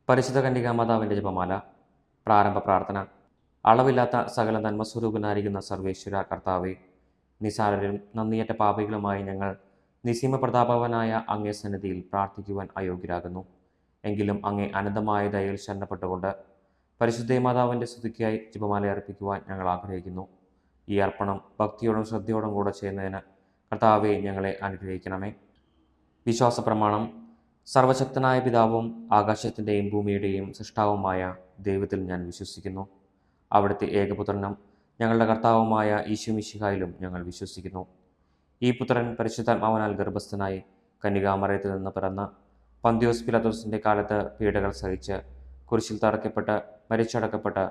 പരിശുദ്ധ കന്യകാമാതാവിൻ്റെ ജപമാല. പ്രാരംഭ പ്രാർത്ഥന. അളവില്ലാത്ത സകല നന്മസ്വരൂപനായിരിക്കുന്ന സർവേശ്വര കർത്താവെ, നിസാരരും നന്ദിയേറ്റ പാപികളുമായി ഞങ്ങൾ നിസീമ പ്രതാപവനായ അങ്ങേ സന്നിധിയിൽ പ്രാർത്ഥിക്കുവാൻ അയോഗ്യരാകുന്നു. എങ്കിലും അങ്ങേ അനന്തമായ ദയയിൽ ശരണപ്പെട്ടുകൊണ്ട് പരിശുദ്ധ മാതാവിൻ്റെ സ്തുതിക്കായി ജപമാല അർപ്പിക്കുവാൻ ഞങ്ങൾ ആഗ്രഹിക്കുന്നു. ഈ അർപ്പണം ഭക്തിയോടും ശ്രദ്ധയോടും കൂടെ ചെയ്യുന്നതിന് കർത്താവെ ഞങ്ങളെ അനുഗ്രഹിക്കണമേ. വിശ്വാസ പ്രമാണം. സർവശക്തനായ പിതാവും ആകാശത്തിൻ്റെയും ഭൂമിയുടെയും സൃഷ്ടാവുമായ ദൈവത്തിൽ ഞാൻ വിശ്വസിക്കുന്നു. അവിടുത്തെ ഏകപുത്രനും ഞങ്ങളുടെ കർത്താവുമായ ഈശോ മിശിഹായിലും ഞങ്ങൾ വിശ്വസിക്കുന്നു. ഈ പുത്രൻ പരിശുദ്ധാത്മാവിനാൽ ഗർഭസ്ഥനായി കന്യകാമറിയത്തിൽ നിന്ന് പിറന്ന് പന്തിയോസ് പിലാത്തോസിൻ്റെ കാലത്ത് പീഡകൾ സഹിച്ച് കുരിശിൽ തറയ്ക്കപ്പെട്ട് മരിച്ചടക്കപ്പെട്ട്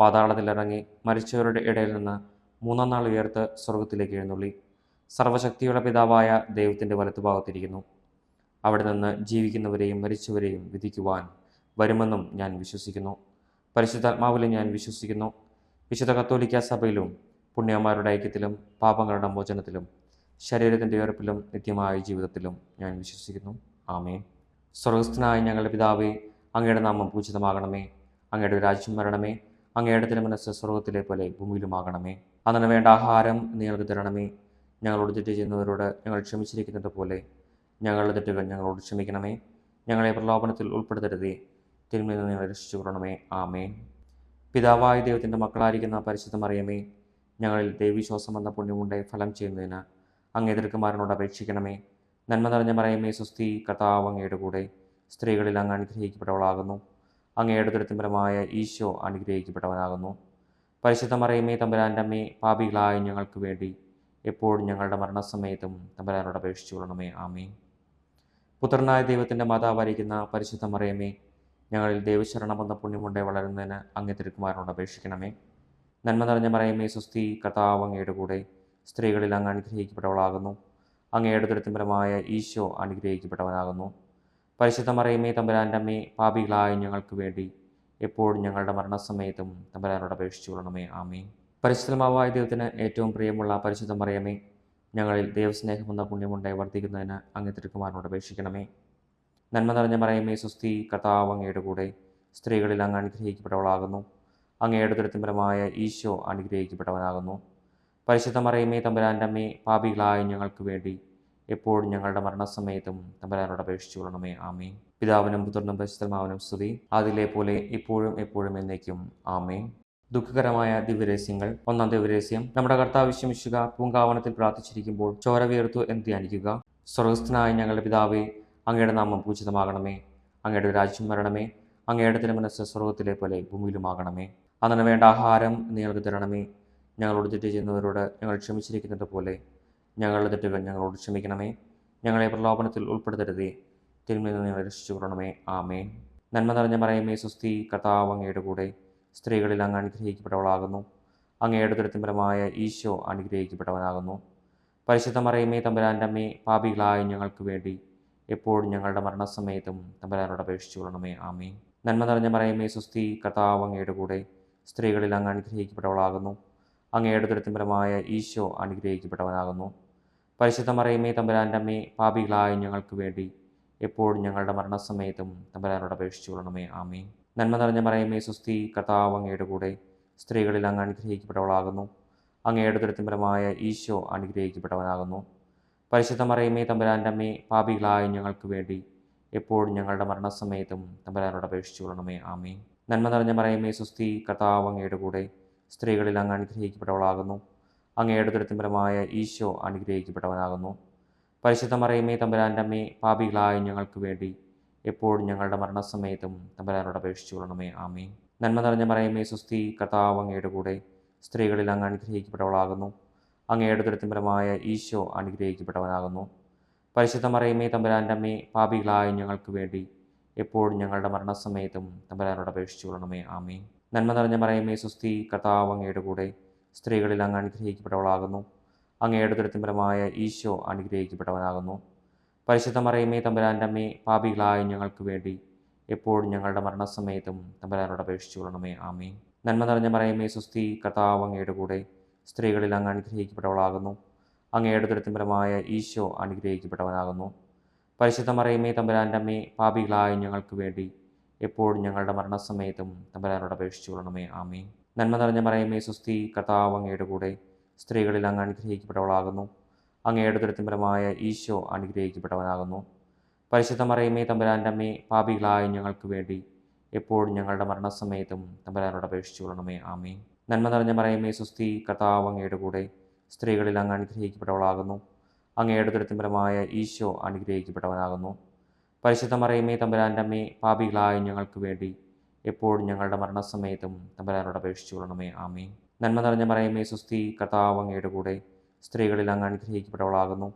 പാതാളത്തിലിറങ്ങി മരിച്ചവരുടെ ഇടയിൽ നിന്ന് മൂന്നാം നാൾ ഉയർത്ത് സ്വർഗത്തിലേക്ക് എഴുന്നള്ളി സർവശക്തിയുള്ള പിതാവായ ദൈവത്തിൻ്റെ വലത്തുഭാഗത്തിരിക്കുന്നു. അവിടെ നിന്ന് ജീവിക്കുന്നവരെയും മരിച്ചവരെയും വിധിക്കുവാൻ വരുമെന്നും ഞാൻ വിശ്വസിക്കുന്നു. പരിശുദ്ധാത്മാവിലും ഞാൻ വിശ്വസിക്കുന്നു. വിശുദ്ധ കത്തോലിക്ക സഭയിലും പുണ്യന്മാരുടെ ഐക്യത്തിലും പാപങ്ങളുടെ മോചനത്തിലും ശരീരത്തിൻ്റെ ഉയർപ്പിലും നിത്യമായ ജീവിതത്തിലും ഞാൻ വിശ്വസിക്കുന്നു. ആമേൻ. സ്വർഗസ്ഥനായ ഞങ്ങളുടെ പിതാവേ, അങ്ങയുടെ നാമം പൂജിതമാകണമേ. അങ്ങയുടെ രാജ്യം വരണമേ. അങ്ങയുടെ തിരുമനസ്സ് സ്വർഗത്തിലെ പോലെ ഭൂമിയിലുമാകണമേ. അന്നു വേണ്ട ആഹാരം നിങ്ങൾക്ക് തരണമേ. ഞങ്ങളോട് തെറ്റ് ചെയ്യുന്നവരോട് ഞങ്ങൾ ക്ഷമിച്ചിരിക്കുന്നത് പോലെ ഞങ്ങളുടെ തെറ്റുകൾ ഞങ്ങളോട് ക്ഷമിക്കണമേ. ഞങ്ങളെ പ്രലോഭനത്തിൽ ഉൾപ്പെടുത്തരുതേ, തിന്മയിൽ നിന്ന് ഞങ്ങളെ രക്ഷിച്ചു കൊള്ളണമേ. ആമേൻ. പിതാവായ ദൈവത്തിൻ്റെ മക്കളായിരിക്കുന്ന പരിശുദ്ധ മറിയമേ, ഞങ്ങളിൽ ദൈവവിശ്വാസം എന്ന പുണ്യമുണ്ടായി ഫലം ചെയ്യുന്നതിന് അങ്ങേ തിരുക്കുമാരനോട് അപേക്ഷിക്കണമേ. നന്മ നിറഞ്ഞ മറിയമേ, സ്വസ്തി, കർത്താവ് അങ്ങയുടെ കൂടെ സ്ത്രീകളിൽ അങ്ങ് അനുഗ്രഹിക്കപ്പെട്ടവളാകുന്നു. അങ്ങയുടെ ദുരിതപരമായ ഈശോ അനുഗ്രഹിക്കപ്പെട്ടവനാകുന്നു. പരിശുദ്ധ മറിയമേ, തമ്പുരാൻ്റെ അമ്മേ, പാപികളായ ഞങ്ങൾക്ക് വേണ്ടി എപ്പോഴും ഞങ്ങളുടെ മരണസമയത്തും തമ്പുരാനോട് അപേക്ഷിച്ചു കൊള്ളണമേ. ആമേൻ. പുത്രനായ ദൈവത്തിൻ്റെ മാതാവായിരിക്കുന്ന പരിശുദ്ധ മറിയമേ, ഞങ്ങളിൽ ദൈവശരണം എന്ന പുണ്യമുണ്ടായി വളരുന്നതിന് അങ്ങേ തിരുക്കുമാരനോട് അപേക്ഷിക്കണമേ. നന്മ നിറഞ്ഞ മറിയമേ, സ്വസ്തി, കർത്താവ് അങ്ങയുടെ കൂടെ സ്ത്രീകളിൽ അങ്ങ് അനുഗ്രഹിക്കപ്പെട്ടവളാകുന്നു. അങ്ങയുടെ ദുരിതപരമായ ഈശോ അനുഗ്രഹിക്കപ്പെട്ടവനാകുന്നു. പരിശുദ്ധ മറിയമേ, തമ്പുരാൻ്റെ അമ്മേ, പാപികളായ ഞങ്ങൾക്ക് വേണ്ടി എപ്പോഴും ഞങ്ങളുടെ മരണസമയത്തും തമ്പുരാനോട് അപേക്ഷിച്ചു കൊള്ളണമേ. ആമേൻ. പരിശുദ്ധമാവായ ദൈവത്തിന് ഏറ്റവും പ്രിയമുള്ള പരിശുദ്ധ മറിയമേ, ഞങ്ങളിൽ ദൈവസ്നേഹമെന്ന പുണ്യമുണ്ടായി വർദ്ധിക്കുന്നതിന് അങ്ങേ തിരുക്കുമാരനോട് അപേക്ഷിക്കണമേ. നന്മ നിറഞ്ഞ മറിയമേ, സ്വസ്തി, കർത്താവ് അങ്ങയുടെ കൂടെ സ്ത്രീകളിൽ അങ്ങ് അനുഗ്രഹിക്കപ്പെട്ടവളാകുന്നു. അങ്ങയുടെ ദുരിതപരമായ ഈശോ അനുഗ്രഹിക്കപ്പെട്ടവനാകുന്നു. പരിശുദ്ധ മറിയമേ, തമ്പുരാൻ്റെ അമ്മേ, പാപികളായ ഞങ്ങൾക്ക് വേണ്ടി എപ്പോഴും ഞങ്ങളുടെ മരണസമയത്തും തമ്പുരാനോട് അപേക്ഷിച്ചു കൊള്ളണമേ. ആമേൻ. പിതാവിനും പുത്രനും പരിശുദ്ധമാവനും സ്തുതി, അതിലെ പോലെ ഇപ്പോഴും എപ്പോഴും എന്നേക്കും. ആമേൻ. ദുഃഖകരമായ ദിവ്യരഹസ്യങ്ങൾ. ഒന്നാം ദിവ്യരഹസ്യം. നമ്മുടെ കർത്താവ് യേശുമിശിഹ പൂങ്കാവനത്തിൽ പ്രാർത്ഥിച്ചിരിക്കുമ്പോൾ ചോര വീർത്തു എന്ന് ധ്യാനിക്കുക. സ്വർഗസ്ഥനായ ഞങ്ങളുടെ പിതാവേ, അങ്ങയുടെ നാമം പൂജിതമാകണമേ. അങ്ങയുടെ രാജ്യം വരണമേ. അങ്ങയുടെ തിരുമനസ്സ് സ്വർഗത്തിലെ പോലെ ഭൂമിയിലുമാകണമേ. അന്നു വേണ്ട ആഹാരം നിങ്ങൾക്ക് തരണമേ. ഞങ്ങളോട് തെറ്റ് ചെയ്യുന്നവരോട് ഞങ്ങൾ ക്ഷമിച്ചിരിക്കുന്നത് പോലെ ഞങ്ങളുടെ തെറ്റുകൾ ഞങ്ങളോട് ക്ഷമിക്കണമേ. ഞങ്ങളെ പ്രലോഭനത്തിൽ ഉൾപ്പെടുത്തരുതേ, തിന്മയിൽ നിന്ന് ഞങ്ങളെ രക്ഷിച്ചു കൊള്ളണമേ. ആമേൻ. നന്മ നിറഞ്ഞ മറിയമേ, സ്വസ്തി, കർത്താവ് അങ്ങയുടെ കൂടെ സ്ത്രീകളിൽ അങ്ങ് അനുഗ്രഹിക്കപ്പെട്ടവളാകുന്നു. അങ്ങയുടെ ദുരിതപരമായ ഈശോ അനുഗ്രഹിക്കപ്പെട്ടവനാകുന്നു. പരിശുദ്ധ മറിയമേ, തമ്പുരാൻ്റെ അമ്മേ, പാപികളായ ഞങ്ങൾക്ക് വേണ്ടി എപ്പോഴും ഞങ്ങളുടെ മരണസമയത്തും തമ്പുരാനോട് അപേക്ഷിച്ചു കൊള്ളണമേ. ആമേൻ. നന്മ നിറഞ്ഞ മറിയമേ, സ്വസ്തി, കർത്താവ് അങ്ങയുടെ കൂടെ സ്ത്രീകളിൽ അങ്ങ് അനുഗ്രഹിക്കപ്പെട്ടവളാകുന്നു. അങ്ങയുടെ ദുരിതപരമായ ഈശോ അനുഗ്രഹിക്കപ്പെട്ടവനാകുന്നു. പരിശുദ്ധ മറിയമേ, തമ്പുരാൻ്റെ അമ്മേ, പാപികളായ ഞങ്ങൾക്ക് വേണ്ടി എപ്പോഴും ഞങ്ങളുടെ മരണസമയത്തും തമ്പുരാനോട് അപേക്ഷിച്ചു കൊള്ളണമേ. ആമേൻ. നന്മ നിറഞ്ഞ മറിയമേ, സ്വസ്തി, കർത്താവ് അങ്ങയുടെ കൂടെ സ്ത്രീകളിൽ അങ്ങ് അനുഗ്രഹിക്കപ്പെട്ടവളാകുന്നു. അങ്ങയുടെ ദുരിതപരമായ ഈശോ അനുഗ്രഹിക്കപ്പെട്ടവനാകുന്നു. പരിശുദ്ധ മറിയമേ, തമ്പുരാൻ്റെ അമ്മേ, പാപികളായ ഞങ്ങൾക്ക് വേണ്ടി എപ്പോഴും ഞങ്ങളുടെ മരണസമയത്തും തമ്പുരാനോട് അപേക്ഷിച്ചു കൊള്ളണമേ. ആമേൻ. നന്മ നിറഞ്ഞ മറിയമേ, സ്വസ്തി, കർത്താവ് അങ്ങയുടെ കൂടെ സ്ത്രീകളിൽ അങ്ങ് അനുഗ്രഹിക്കപ്പെട്ടവളാകുന്നു. അങ്ങയുടെ ദുരിതപരമായ ഈശോ അനുഗ്രഹിക്കപ്പെട്ടവനാകുന്നു. പരിശുദ്ധ മറിയമേ, തമ്പുരാൻ്റെ അമ്മേ, പാപികളായ ഞങ്ങൾക്ക് വേണ്ടി എപ്പോഴും ഞങ്ങളുടെ മരണസമയത്തും തമ്പുരാനോട് അപേക്ഷിച്ചു കൊള്ളണമേ. ആമേൻ. നന്മ നിറഞ്ഞ മറിയമേ, സ്വസ്തി, കർത്താവ് അങ്ങയുടെ കൂടെ സ്ത്രീകളിൽ അങ്ങ് അനുഗ്രഹിക്കപ്പെട്ടവളാകുന്നു. അങ്ങയുടെ ദുരിതപരമായ ഈശോ അനുഗ്രഹിക്കപ്പെട്ടവനാകുന്നു. പരിശുദ്ധ മറിയമേ, തമ്പുരാൻ്റെ അമ്മേ, പാപികളായ ഞങ്ങൾക്ക് വേണ്ടി എപ്പോഴും ഞങ്ങളുടെ മരണസമയത്തും തമ്പുരാനോട് അപേക്ഷിച്ചു കൊള്ളണമേ. ആമേൻ. നന്മ നിറഞ്ഞ മറിയമേ, സ്വസ്തി, കർത്താവ് അങ്ങയുടെ കൂടെ സ്ത്രീകളിൽ അങ്ങ് അനുഗ്രഹിക്കപ്പെട്ടവളാകുന്നു. അങ്ങയുടെ ദുരിതപരമായ ഈശോ അനുഗ്രഹിക്കപ്പെട്ടവനാകുന്നു. പരിശുദ്ധ മറിയമേ, തമ്പുരാൻ്റെ അമ്മേ, പാപികളായ ഞങ്ങൾക്ക് വേണ്ടി എപ്പോഴും ഞങ്ങളുടെ മരണസമയത്തും തമ്പുരാനോട് അപേക്ഷിച്ചു കൊള്ളണമേ. ആമേൻ. നന്മ നിറഞ്ഞ മറിയമേ, സ്വസ്തി, കർത്താവ് അങ്ങയുടെ കൂടെ സ്ത്രീകളിൽ അങ്ങ് അനുഗ്രഹിക്കപ്പെട്ടവളാകുന്നു. അങ്ങയുടെ ദുരിതപരമായ ഈശോ അനുഗ്രഹിക്കപ്പെട്ടവനാകുന്നു. പരിശുദ്ധ മറിയമേ, തമ്പുരാൻ്റെ അമ്മേ, പാപികളായ ഞങ്ങൾക്ക് വേണ്ടി എപ്പോഴും ഞങ്ങളുടെ മരണസമയത്തും തമ്പുരാനോട് അപേക്ഷിച്ചു കൊള്ളണമേ. ആമേൻ. നന്മ നിറഞ്ഞ മറിയമേ സ്വസ്തി, കർത്താവ് അങ്ങയുടെ കൂടെ സ്ത്രീകളിൽ അങ്ങ് അനുഗ്രഹിക്കപ്പെട്ടവളാകുന്നു. അങ്ങയുടെ ഉദരത്തിൻ ഫലമായ ഈശോ അനുഗ്രഹിക്കപ്പെട്ടവനാകുന്നു. പരിശുദ്ധ മറിയമേ തമ്പുരാൻ്റെ അമ്മേ, പാപികളായ ഞങ്ങൾക്ക് വേണ്ടി എപ്പോഴും ഞങ്ങളുടെ മരണസമയത്തും തമ്പുരാനോട് അപേക്ഷിച്ചു കൊള്ളണമേ. ആമേൻ. നന്മ നിറഞ്ഞ മറിയമേ സ്വസ്തി, കർത്താവ് അങ്ങയുടെ കൂടെ സ്ത്രീകളിൽ അങ്ങ് അനുഗ്രഹിക്കപ്പെട്ടവളാകുന്നു. അങ്ങയുടെ ഉദരത്തിൻ ഫലമായ ഈശോ അനുഗ്രഹിക്കപ്പെട്ടവനാകുന്നു. പരിശുദ്ധ മറിയമേ തമ്പുരാൻ്റെ അമ്മേ, പാപികളായ ഞങ്ങൾക്ക് വേണ്ടി എപ്പോഴും ഞങ്ങളുടെ മരണസമയത്തും തമ്പുരാനോട് അപേക്ഷിച്ചു കൊള്ളണമേ. ആമേൻ. നന്മ നിറഞ്ഞ മറിയമേ സ്വസ്തി, കർത്താവ് അങ്ങയുടെ കൂടെ സ്ത്രീകളിൽ അങ്ങ് അനുഗ്രഹിക്കപ്പെട്ടവളാകുന്നു.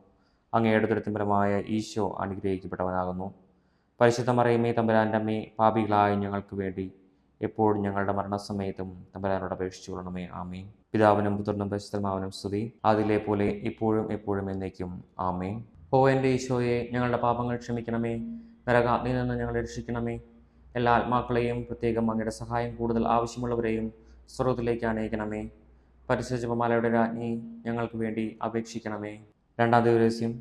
അങ്ങയുടെ ഉദരത്തിൻ ഫലമായ ഈശോ അനുഗ്രഹിക്കപ്പെട്ടവനാകുന്നു. പരിശുദ്ധ മറിയമേ തമ്പുരാൻ്റെ അമ്മേ, പാപികളായ ഞങ്ങൾക്ക് വേണ്ടി എപ്പോഴും ഞങ്ങളുടെ മരണസമയത്തും തമ്പുരാനോട് അപേക്ഷിച്ചു കൊള്ളണമേ. ആമേൻ. പിതാവിനും പുത്രനും പരിശുദ്ധാത്മാവിനും സ്തുതി, അതിലെ പോലെ ഇപ്പോഴും എപ്പോഴും എന്നേക്കും. ആമേൻ. ഓ എൻ്റെ ഈശോയെ, ഞങ്ങളുടെ പാപങ്ങൾ ക്ഷമിക്കണമേ, നരകാഗ്നിയിൽ നിന്ന് ഞങ്ങളെ രക്ഷിക്കണമേ. എല്ലാ ആത്മാക്കളെയും, പ്രത്യേകം അങ്ങയുടെ സഹായം കൂടുതൽ ആവശ്യമുള്ളവരെയും സ്വർഗ്ഗത്തിലേക്ക് അനയിക്കണമേ. പരിശുദ്ധ ജപമാലയുടെ രാജ്ഞി, ഞങ്ങൾക്ക് വേണ്ടി അപേക്ഷിക്കണമേ. രണ്ടാം ദിവസം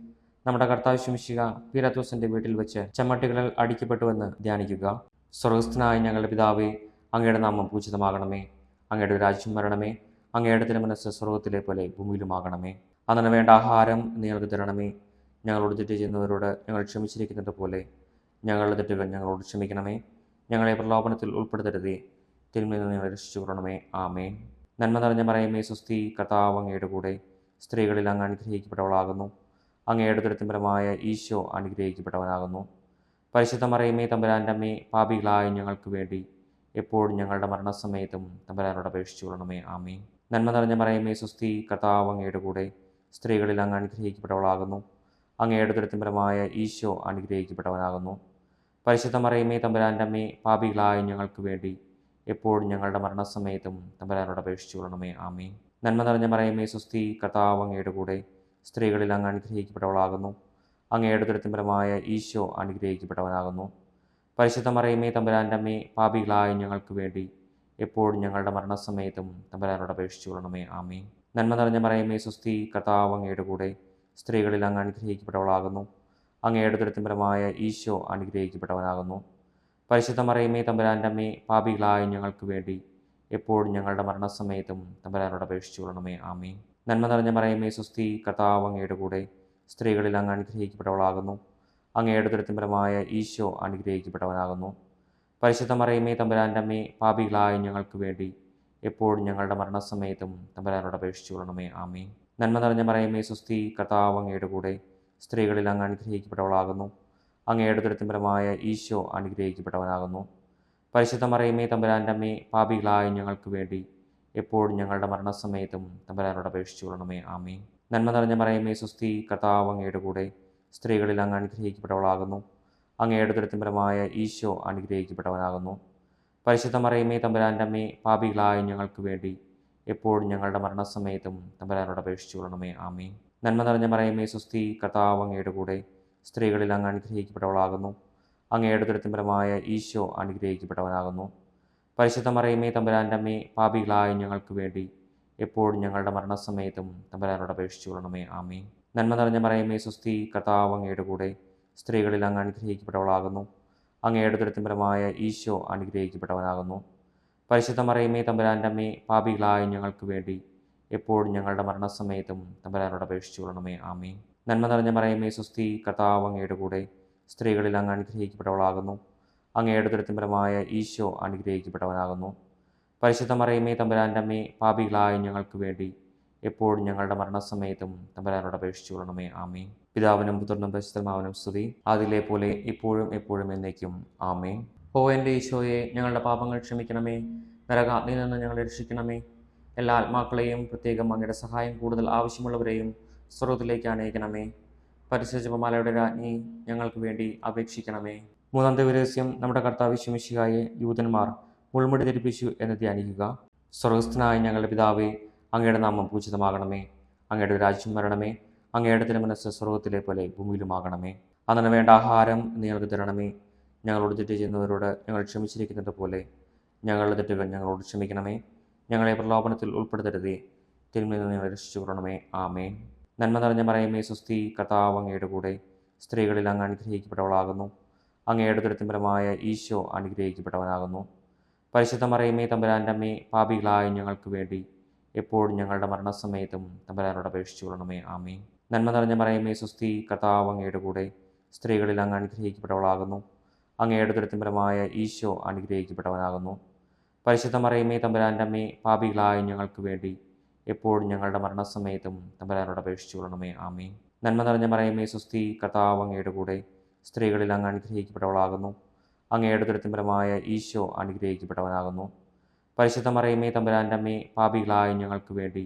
നമ്മുടെ കർത്താവ് ശിമിശിഹ പീലാത്തോസിന്റെ വീട്ടിൽ വെച്ച് ചമ്മട്ടികളിൽ അടിക്കപ്പെട്ടുവെന്ന് ധ്യാനിക്കുക. സ്വർഗസ്ഥനായ ഞങ്ങളുടെ പിതാവേ, അങ്ങയുടെ നാമം പൂജിതമാകണമേ. അങ്ങയുടെ രാജ്യം വരണമേ. അങ്ങയുടെ തിരുമനസ്സ് സ്വർഗത്തിലെ പോലെ ഭൂമിയിലുമാകണമേ. അന്നു വേണ്ട ആഹാരം നിങ്ങൾക്ക് തരണമേ. ഞങ്ങളോട് തെറ്റ് ചെയ്യുന്നവരോട് ഞങ്ങൾ ക്ഷമിച്ചിരിക്കുന്നത് പോലെ ഞങ്ങളുടെ തെറ്റുകൾ ഞങ്ങളോട് ക്ഷമിക്കണമേ. ഞങ്ങളെ പ്രലോഭനത്തിൽ ഉൾപ്പെടുത്തരുതേ, തിന്മയിൽ നിന്ന് ഞങ്ങളെ രക്ഷിച്ചു കൊള്ളണമേ. ആമേൻ. നന്മ നിറഞ്ഞ മറിയമേ സ്വസ്തി, കർത്താവ് അങ്ങയുടെ കൂടെ സ്ത്രീകളിൽ അങ്ങ് അനുഗ്രഹിക്കപ്പെട്ടവളാകുന്നു. അങ്ങയുടെ ഉദരത്തിൻ ഫലമായ ഈശോ അനുഗ്രഹിക്കപ്പെട്ടവനാകുന്നു. പരിശുദ്ധ മറിയമേ തമ്പുരാൻ്റെ അമ്മേ, പാപികളായ ഞങ്ങൾക്ക് വേണ്ടി എപ്പോഴും ഞങ്ങളുടെ മരണസമയത്തും തമ്പുരാനോട് അപേക്ഷിച്ചു കൊള്ളണമേ. ആമേൻ. നന്മ നിറഞ്ഞ മറിയമേ സ്വസ്തി, കർത്താവ് അങ്ങയുടെ കൂടെ സ്ത്രീകളിൽ അങ്ങ് അനുഗ്രഹിക്കപ്പെട്ടവളാകുന്നു. അങ്ങയുടെ ഉദരത്തിൻ ഫലമായ ഈശോ അനുഗ്രഹിക്കപ്പെട്ടവനാകുന്നു. പരിശുദ്ധ മറിയമേ തമ്പുരാൻ്റെ അമ്മേ, പാപികളായ ഞങ്ങൾക്ക് വേണ്ടി എപ്പോഴും ഞങ്ങളുടെ മരണസമയത്തും തമ്പുരാനോട് അപേക്ഷിച്ചു കൊള്ളണമേ. ആമേൻ. നന്മ നിറഞ്ഞ മറിയമേ സ്വസ്തി, കർത്താവ് അങ്ങയുടെ കൂടെ സ്ത്രീകളിൽ അങ്ങ് അനുഗ്രഹിക്കപ്പെട്ടവളാകുന്നു. അങ്ങയുടെ ഉദരത്തിൻ ഫലമായ ഈശോ അനുഗ്രഹിക്കപ്പെട്ടവനാകുന്നു. പരിശുദ്ധ മറിയമേ തമ്പുരാൻ്റെ അമ്മേ, പാപികളായ ഞങ്ങൾക്ക് വേണ്ടി എപ്പോഴും ഞങ്ങളുടെ മരണസമയത്തും തമ്പുരാനോട് അപേക്ഷിച്ചു കൊള്ളണമേ. ആമേൻ. നന്മ നിറഞ്ഞ മറിയമേ സ്വസ്തി, കർത്താവ് അങ്ങയുടെ കൂടെ സ്ത്രീകളിൽ അങ്ങ് അനുഗ്രഹിക്കപ്പെട്ടവളാകുന്നു. അങ്ങയുടെ ഉദരത്തിൻ ഫലമായ ഈശോ അനുഗ്രഹിക്കപ്പെട്ടവനാകുന്നു. പരിശുദ്ധ മറിയമേ തമ്പുരാൻ്റെ അമ്മേ, പാപികളായ ഞങ്ങൾക്ക് വേണ്ടി എപ്പോഴും ഞങ്ങളുടെ മരണസമയത്തും തമ്പുരാനോട് അപേക്ഷിച്ചു കൊള്ളണമേ. ആമേൻ. നന്മ നിറഞ്ഞ മറിയമേ സ്വസ്തി, കർത്താവ് അങ്ങയുടെ കൂടെ സ്ത്രീകളിൽ അങ്ങ് അനുഗ്രഹിക്കപ്പെട്ടവളാകുന്നു. അങ്ങയുടെ ഉദരത്തിൻ ഫലമായ ഈശോ അനുഗ്രഹിക്കപ്പെട്ടവനാകുന്നു. പരിശുദ്ധ മറിയമേ തമ്പുരാൻ്റെ അമ്മേ, പാപികളായ ഞങ്ങൾക്ക് വേണ്ടി എപ്പോഴും ഞങ്ങളുടെ മരണസമയത്തും തമ്പുരാനോട് അപേക്ഷിച്ചു കൊള്ളണമേ. ആമേൻ. നന്മ നിറഞ്ഞ മറിയമേ സ്വസ്തി, കർത്താവ് അങ്ങയുടെ കൂടെ സ്ത്രീകളിൽ അങ്ങ് അനുഗ്രഹിക്കപ്പെട്ടവളാകുന്നു. അങ്ങയുടെ ഉദരത്തിൻ ഫലമായ ഈശോ അനുഗ്രഹിക്കപ്പെട്ടവനാകുന്നു. പരിശുദ്ധ മറിയമേ തമ്പുരാൻ്റെ അമ്മേ, പാപികളായ ഞങ്ങൾക്ക് വേണ്ടി എപ്പോഴും ഞങ്ങളുടെ മരണസമയത്തും തമ്പുരാനോട് അപേക്ഷിച്ചു കൊള്ളണമേ. ആമേൻ. നന്മ നിറഞ്ഞ മറിയമേ സ്വസ്തി, കർത്താവ് അങ്ങയുടെ കൂടെ സ്ത്രീകളിൽ അങ്ങ് അനുഗ്രഹിക്കപ്പെട്ടവളാകുന്നു. അങ്ങയുടെ ഉദരത്തിൻ ഫലമായ ഈശോ അനുഗ്രഹിക്കപ്പെട്ടവനാകുന്നു. പരിശുദ്ധ മറിയമേ തമ്പുരാൻ്റെ അമ്മേ, പാപികളായ ഞങ്ങൾക്ക് വേണ്ടി എപ്പോഴും ഞങ്ങളുടെ മരണസമയത്തും തമ്പുരാനോട് അപേക്ഷിച്ചു കൊള്ളണമേ. ആമേൻ. നന്മ നിറഞ്ഞ മറിയമേ സ്വസ്തി, കർത്താവ് അങ്ങയുടെ കൂടെ സ്ത്രീകളിൽ അങ്ങ് അനുഗ്രഹിക്കപ്പെട്ടവളാകുന്നു. അങ്ങയുടെ ഉദരത്തിൻ ഫലമായ ഈശോ അനുഗ്രഹിക്കപ്പെട്ടവനാകുന്നു. പരിശുദ്ധ മറിയമേ തമ്പുരാൻ്റെ അമ്മേ, പാപികളായ ഞങ്ങൾക്ക് വേണ്ടി എപ്പോഴും ഞങ്ങളുടെ മരണസമയത്തും തമ്പുരാനോട് അപേക്ഷിച്ചു കൊള്ളണമേ. ആമേൻ. നന്മ നിറഞ്ഞ മറിയമേ സ്വസ്തി, കർത്താവ് അങ്ങയുടെ കൂടെ സ്ത്രീകളിൽ അങ്ങ് അനുഗ്രഹിക്കപ്പെട്ടവളാകുന്നു. അങ്ങയുടെ ഉദരത്തിൻ ഫലമായ ഈശോ അനുഗ്രഹിക്കപ്പെട്ടവനാകുന്നു. പരിശുദ്ധ മറിയമേ തമ്പുരാൻ്റെ അമ്മേ, പാപികളായ ഞങ്ങൾക്ക് വേണ്ടി എപ്പോഴും ഞങ്ങളുടെ മരണസമയത്തും തമ്പുരാനോട് അപേക്ഷിച്ചു കൊള്ളണമേ. ആമേൻ. നന്മ നിറഞ്ഞ മറിയമേ സ്വസ്തി, കർത്താവ് അങ്ങയുടെ കൂടെ സ്ത്രീകളിൽ അങ്ങ് അനുഗ്രഹിക്കപ്പെട്ടവളാകുന്നു. അങ്ങയുടെ ഉദരത്തിൻ ഫലമായ ഈശോ അനുഗ്രഹിക്കപ്പെട്ടവനാകുന്നു. പരിശുദ്ധ മറിയമേ തമ്പുരാൻ്റെ അമ്മേ, പാപികളായ ഞങ്ങൾക്ക് വേണ്ടി എപ്പോഴും ഞങ്ങളുടെ മരണസമയത്തും തമ്പുരാനോട് അപേക്ഷിച്ചു കൊള്ളണമേ. ആമേൻ. പിതാവിനും പുത്രനും പരിശുദ്ധാത്മാവിനും സ്തുതി, അതിലെ പോലെ ഇപ്പോഴും എപ്പോഴും എന്നേക്കും. ആമേൻ. ഓ എൻ്റെ ഈശോയെ, ഞങ്ങളുടെ പാപങ്ങൾ ക്ഷമിക്കണമേ, നരകാഗ്നിയിൽ നിന്ന് ഞങ്ങളെ രക്ഷിക്കണമേ. എല്ലാ ആത്മാക്കളെയും, പ്രത്യേകം അങ്ങയുടെ സഹായം കൂടുതൽ ആവശ്യമുള്ളവരെയും സ്വർഗ്ഗത്തിലേക്ക് അനയിക്കണമേ. പരിശുദ്ധ ജപമാലയുടെ രാജ്ഞി, ഞങ്ങൾക്ക് വേണ്ടി അപേക്ഷിക്കണമേ. മൂന്നാം ദിവസം നമ്മുടെ കർത്താവ് ശിമിശിഹായെ യൂതന്മാർ മുൾമുടി ധരിപ്പിച്ചു എന്ന് ധ്യാനിക്കുക. സ്വർഗസ്ഥനായ ഞങ്ങളുടെ പിതാവേ, അങ്ങയുടെ നാമം പൂജിതമാകണമേ. അങ്ങയുടെ രാജ്യം വരണമേ. അങ്ങയുടെ തിരുമനസ്സ് സ്വർഗ്ഗത്തിലെ പോലെ ഭൂമിയിലുമാകണമേ. അന്നു വേണ്ട ആഹാരം നിങ്ങൾക്ക് തരണമേ. ഞങ്ങളോട് തെറ്റ് ചെയ്യുന്നവരോട് ഞങ്ങൾ ക്ഷമിച്ചിരിക്കുന്നത് പോലെ ഞങ്ങളുടെ തെറ്റുകൾ ഞങ്ങളോട് ക്ഷമിക്കണമേ. ഞങ്ങളെ പ്രലോഭനത്തിൽ ഉൾപ്പെടുത്തരുതേ, തിന്മയിൽ നിന്ന് ഞങ്ങളെ രക്ഷിച്ചു കൊള്ളണമേ. ആമേൻ. നന്മ നിറഞ്ഞ മറിയമേ സ്വസ്തി, കർത്താവ് അങ്ങയുടെ കൂടെ സ്ത്രീകളിൽ അങ്ങ് അനുഗ്രഹിക്കപ്പെട്ടവളാകുന്നു. അങ്ങയുടെ ഉദരത്തിൻ ഫലമായ ഈശോ അനുഗ്രഹിക്കപ്പെട്ടവനാകുന്നു. പരിശുദ്ധ മറിയമേ തമ്പുരാൻ്റെ അമ്മേ, പാപികളായ ഞങ്ങൾക്ക് വേണ്ടി എപ്പോഴും ഞങ്ങളുടെ മരണസമയത്തും തമ്പുരാനോട് അപേക്ഷിച്ചു കൊള്ളണമേ. ആമേൻ. നന്മ നിറഞ്ഞ മറിയമേ സ്വസ്തി, കർത്താവ് അങ്ങയുടെ കൂടെ സ്ത്രീകളിൽ അങ്ങ് അനുഗ്രഹിക്കപ്പെട്ടവളാകുന്നു. അങ്ങയുടെ ഉദരത്തിൻ ഫലമായ ഈശോ അനുഗ്രഹിക്കപ്പെട്ടവനാകുന്നു. പരിശുദ്ധ മറിയമേ തമ്പുരാൻ്റെ അമ്മേ, പാപികളായ ഞങ്ങൾക്ക് വേണ്ടി എപ്പോഴും ഞങ്ങളുടെ മരണസമയത്തും തമ്പുരാനോട് അപേക്ഷിച്ചു കൊള്ളണമേ. ആമേൻ. നന്മ നിറഞ്ഞ മറിയമേ സ്വസ്തി, കർത്താവ് അങ്ങയുടെ കൂടെ സ്ത്രീകളിൽ അങ്ങ് അനുഗ്രഹിക്കപ്പെട്ടവളാകുന്നു. അങ്ങയുടെ ഉദരത്തിൻ ഫലമായ ഈശോ അനുഗ്രഹിക്കപ്പെട്ടവനാകുന്നു. പരിശുദ്ധ മറിയമേ തമ്പുരാൻ്റെ അമ്മേ, പാപികളായ ഞങ്ങൾക്ക് വേണ്ടി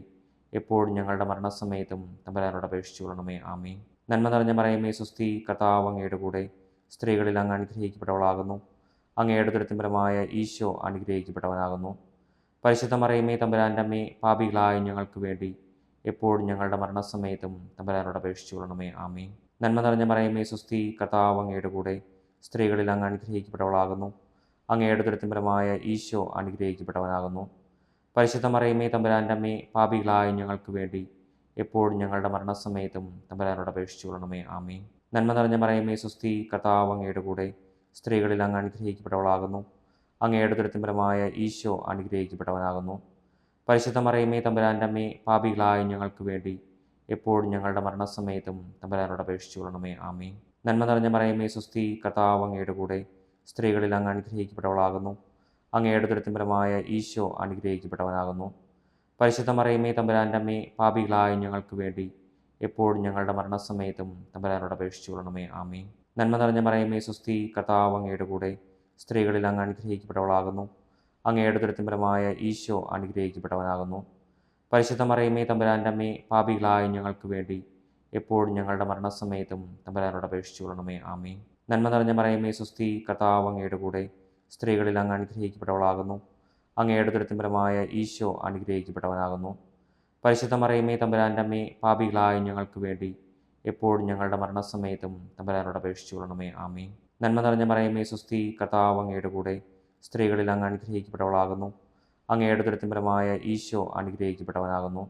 എപ്പോഴും ഞങ്ങളുടെ മരണസമയത്തും തമ്പുരാനോട് അപേക്ഷിച്ചു കൊള്ളണമേ. ആമേൻ. നന്മ നിറഞ്ഞ മറിയമേ സ്വസ്തി, കർത്താവ് അങ്ങയുടെ കൂടെ സ്ത്രീകളിൽ അങ്ങ് അനുഗ്രഹിക്കപ്പെട്ടവളാകുന്നു. അങ്ങയുടെ ഉദരത്തിൻ ഫലമായ ഈശോ അനുഗ്രഹിക്കപ്പെട്ടവനാകുന്നു. പരിശുദ്ധ മറിയമേ തമ്പുരാൻ്റെ അമ്മേ, പാപികളായ ഞങ്ങൾക്ക് വേണ്ടി എപ്പോഴും ഞങ്ങളുടെ മരണസമയത്തും തമ്പുരാനോട് അപേക്ഷിച്ചു കൊള്ളണമേ. ആമേൻ. നന്മ നിറഞ്ഞ മറിയമേ സ്വസ്തി, കർത്താവ് അങ്ങയുടെ കൂടെ സ്ത്രീകളിൽ അങ്ങ് അനുഗ്രഹിക്കപ്പെട്ടവളാകുന്നു. അങ്ങയുടെ ഉദരത്തിൻ ഫലമായ ഈശോ അനുഗ്രഹിക്കപ്പെട്ടവനാകുന്നു. പരിശുദ്ധ മറിയമേ തമ്പുരാൻ്റെ അമ്മേ, പാപികളായ ഞങ്ങൾക്ക് വേണ്ടി എപ്പോഴും ഞങ്ങളുടെ മരണസമയത്തും തമ്പുരാനോട് അപേക്ഷിച്ചു കൊള്ളണമേ. ആമേൻ. നന്മ നിറഞ്ഞ മറിയമേ സ്വസ്തി, കർത്താവ് അങ്ങയുടെ കൂടെ സ്ത്രീകളിൽ അങ്ങ് അനുഗ്രഹിക്കപ്പെട്ടവളാകുന്നു. അങ്ങയുടെ ഉദരത്തിൻ ഫലമായ ഈശോ അനുഗ്രഹിക്കപ്പെട്ടവനാകുന്നു. പരിശുദ്ധ മറിയമേ തമ്പുരാൻ്റെ അമ്മേ, പാപികളായ ഞങ്ങൾക്ക് വേണ്ടി എപ്പോഴും ഞങ്ങളുടെ മരണസമയത്തും തമ്പുരാനോട് അപേക്ഷിച്ചു കൊള്ളണമേ. ആമേൻ. നന്മ നിറഞ്ഞ മറിയമേ സ്വസ്തി, കർത്താവ് അങ്ങയുടെ കൂടെ സ്ത്രീകളിൽ അങ്ങ് അനുഗ്രഹിക്കപ്പെട്ടവളാകുന്നു. അങ്ങയുടെ ഉദരത്തിൻ ഫലമായ ഈശോ അനുഗ്രഹിക്കപ്പെട്ടവനാകുന്നു. പരിശുദ്ധ മറിയമേ തമ്പുരാൻ്റെ അമ്മേ, പാപികളായ ഞങ്ങൾക്ക് വേണ്ടി എപ്പോഴും ഞങ്ങളുടെ മരണസമയത്തും തമ്പുരാനോട് അപേക്ഷിച്ചു കൊള്ളണമേ. ആമേൻ. നന്മ നിറഞ്ഞ മറിയമേ സ്വസ്തി, കർത്താവ് അങ്ങയുടെ കൂടെ സ്ത്രീകളിൽ അങ്ങ് അനുഗ്രഹിക്കപ്പെട്ടവളാകുന്നു. അങ്ങയുടെ ഉദരത്തിൻ ഫലമായ ഈശോ അനുഗ്രഹിക്കപ്പെട്ടവനാകുന്നു. പരിശുദ്ധ മറിയമേ തമ്പുരാൻ്റെ അമ്മേ, പാപികളായ ഞങ്ങൾക്ക് വേണ്ടി എപ്പോഴും ഞങ്ങളുടെ മരണസമയത്തും തമ്പുരാനോട് അപേക്ഷിച്ചു കൊള്ളണമേ. ആമേൻ. നന്മ നിറഞ്ഞ മറിയമേ സ്വസ്തി, കർത്താവ് അങ്ങയുടെ കൂടെ സ്ത്രീകളിൽ അങ്ങ് അനുഗ്രഹിക്കപ്പെട്ടവളാകുന്നു. അങ്ങയുടെ ഉദരത്തിൻ ഫലമായ ഈശോ അനുഗ്രഹിക്കപ്പെട്ടവനാകുന്നു. പരിശുദ്ധ മറിയമേ തമ്പുരാൻ്റെ അമ്മേ, പാപികളായ ഞങ്ങൾക്ക് വേണ്ടി എപ്പോഴും ഞങ്ങളുടെ മരണസമയത്തും തമ്പുരാനോട് അപേക്ഷിച്ചു കൊള്ളണമേ. ആമേൻ. നന്മ നിറഞ്ഞ മറിയമേ സ്വസ്തി, കർത്താവ് അങ്ങയുടെ കൂടെ സ്ത്രീകളിൽ അങ്ങ് അനുഗ്രഹിക്കപ്പെട്ടവളാകുന്നു. അങ്ങയുടെ ഉദരത്തിൻ ഫലമായ ഈശോ അനുഗ്രഹിക്കപ്പെട്ടവനാകുന്നു.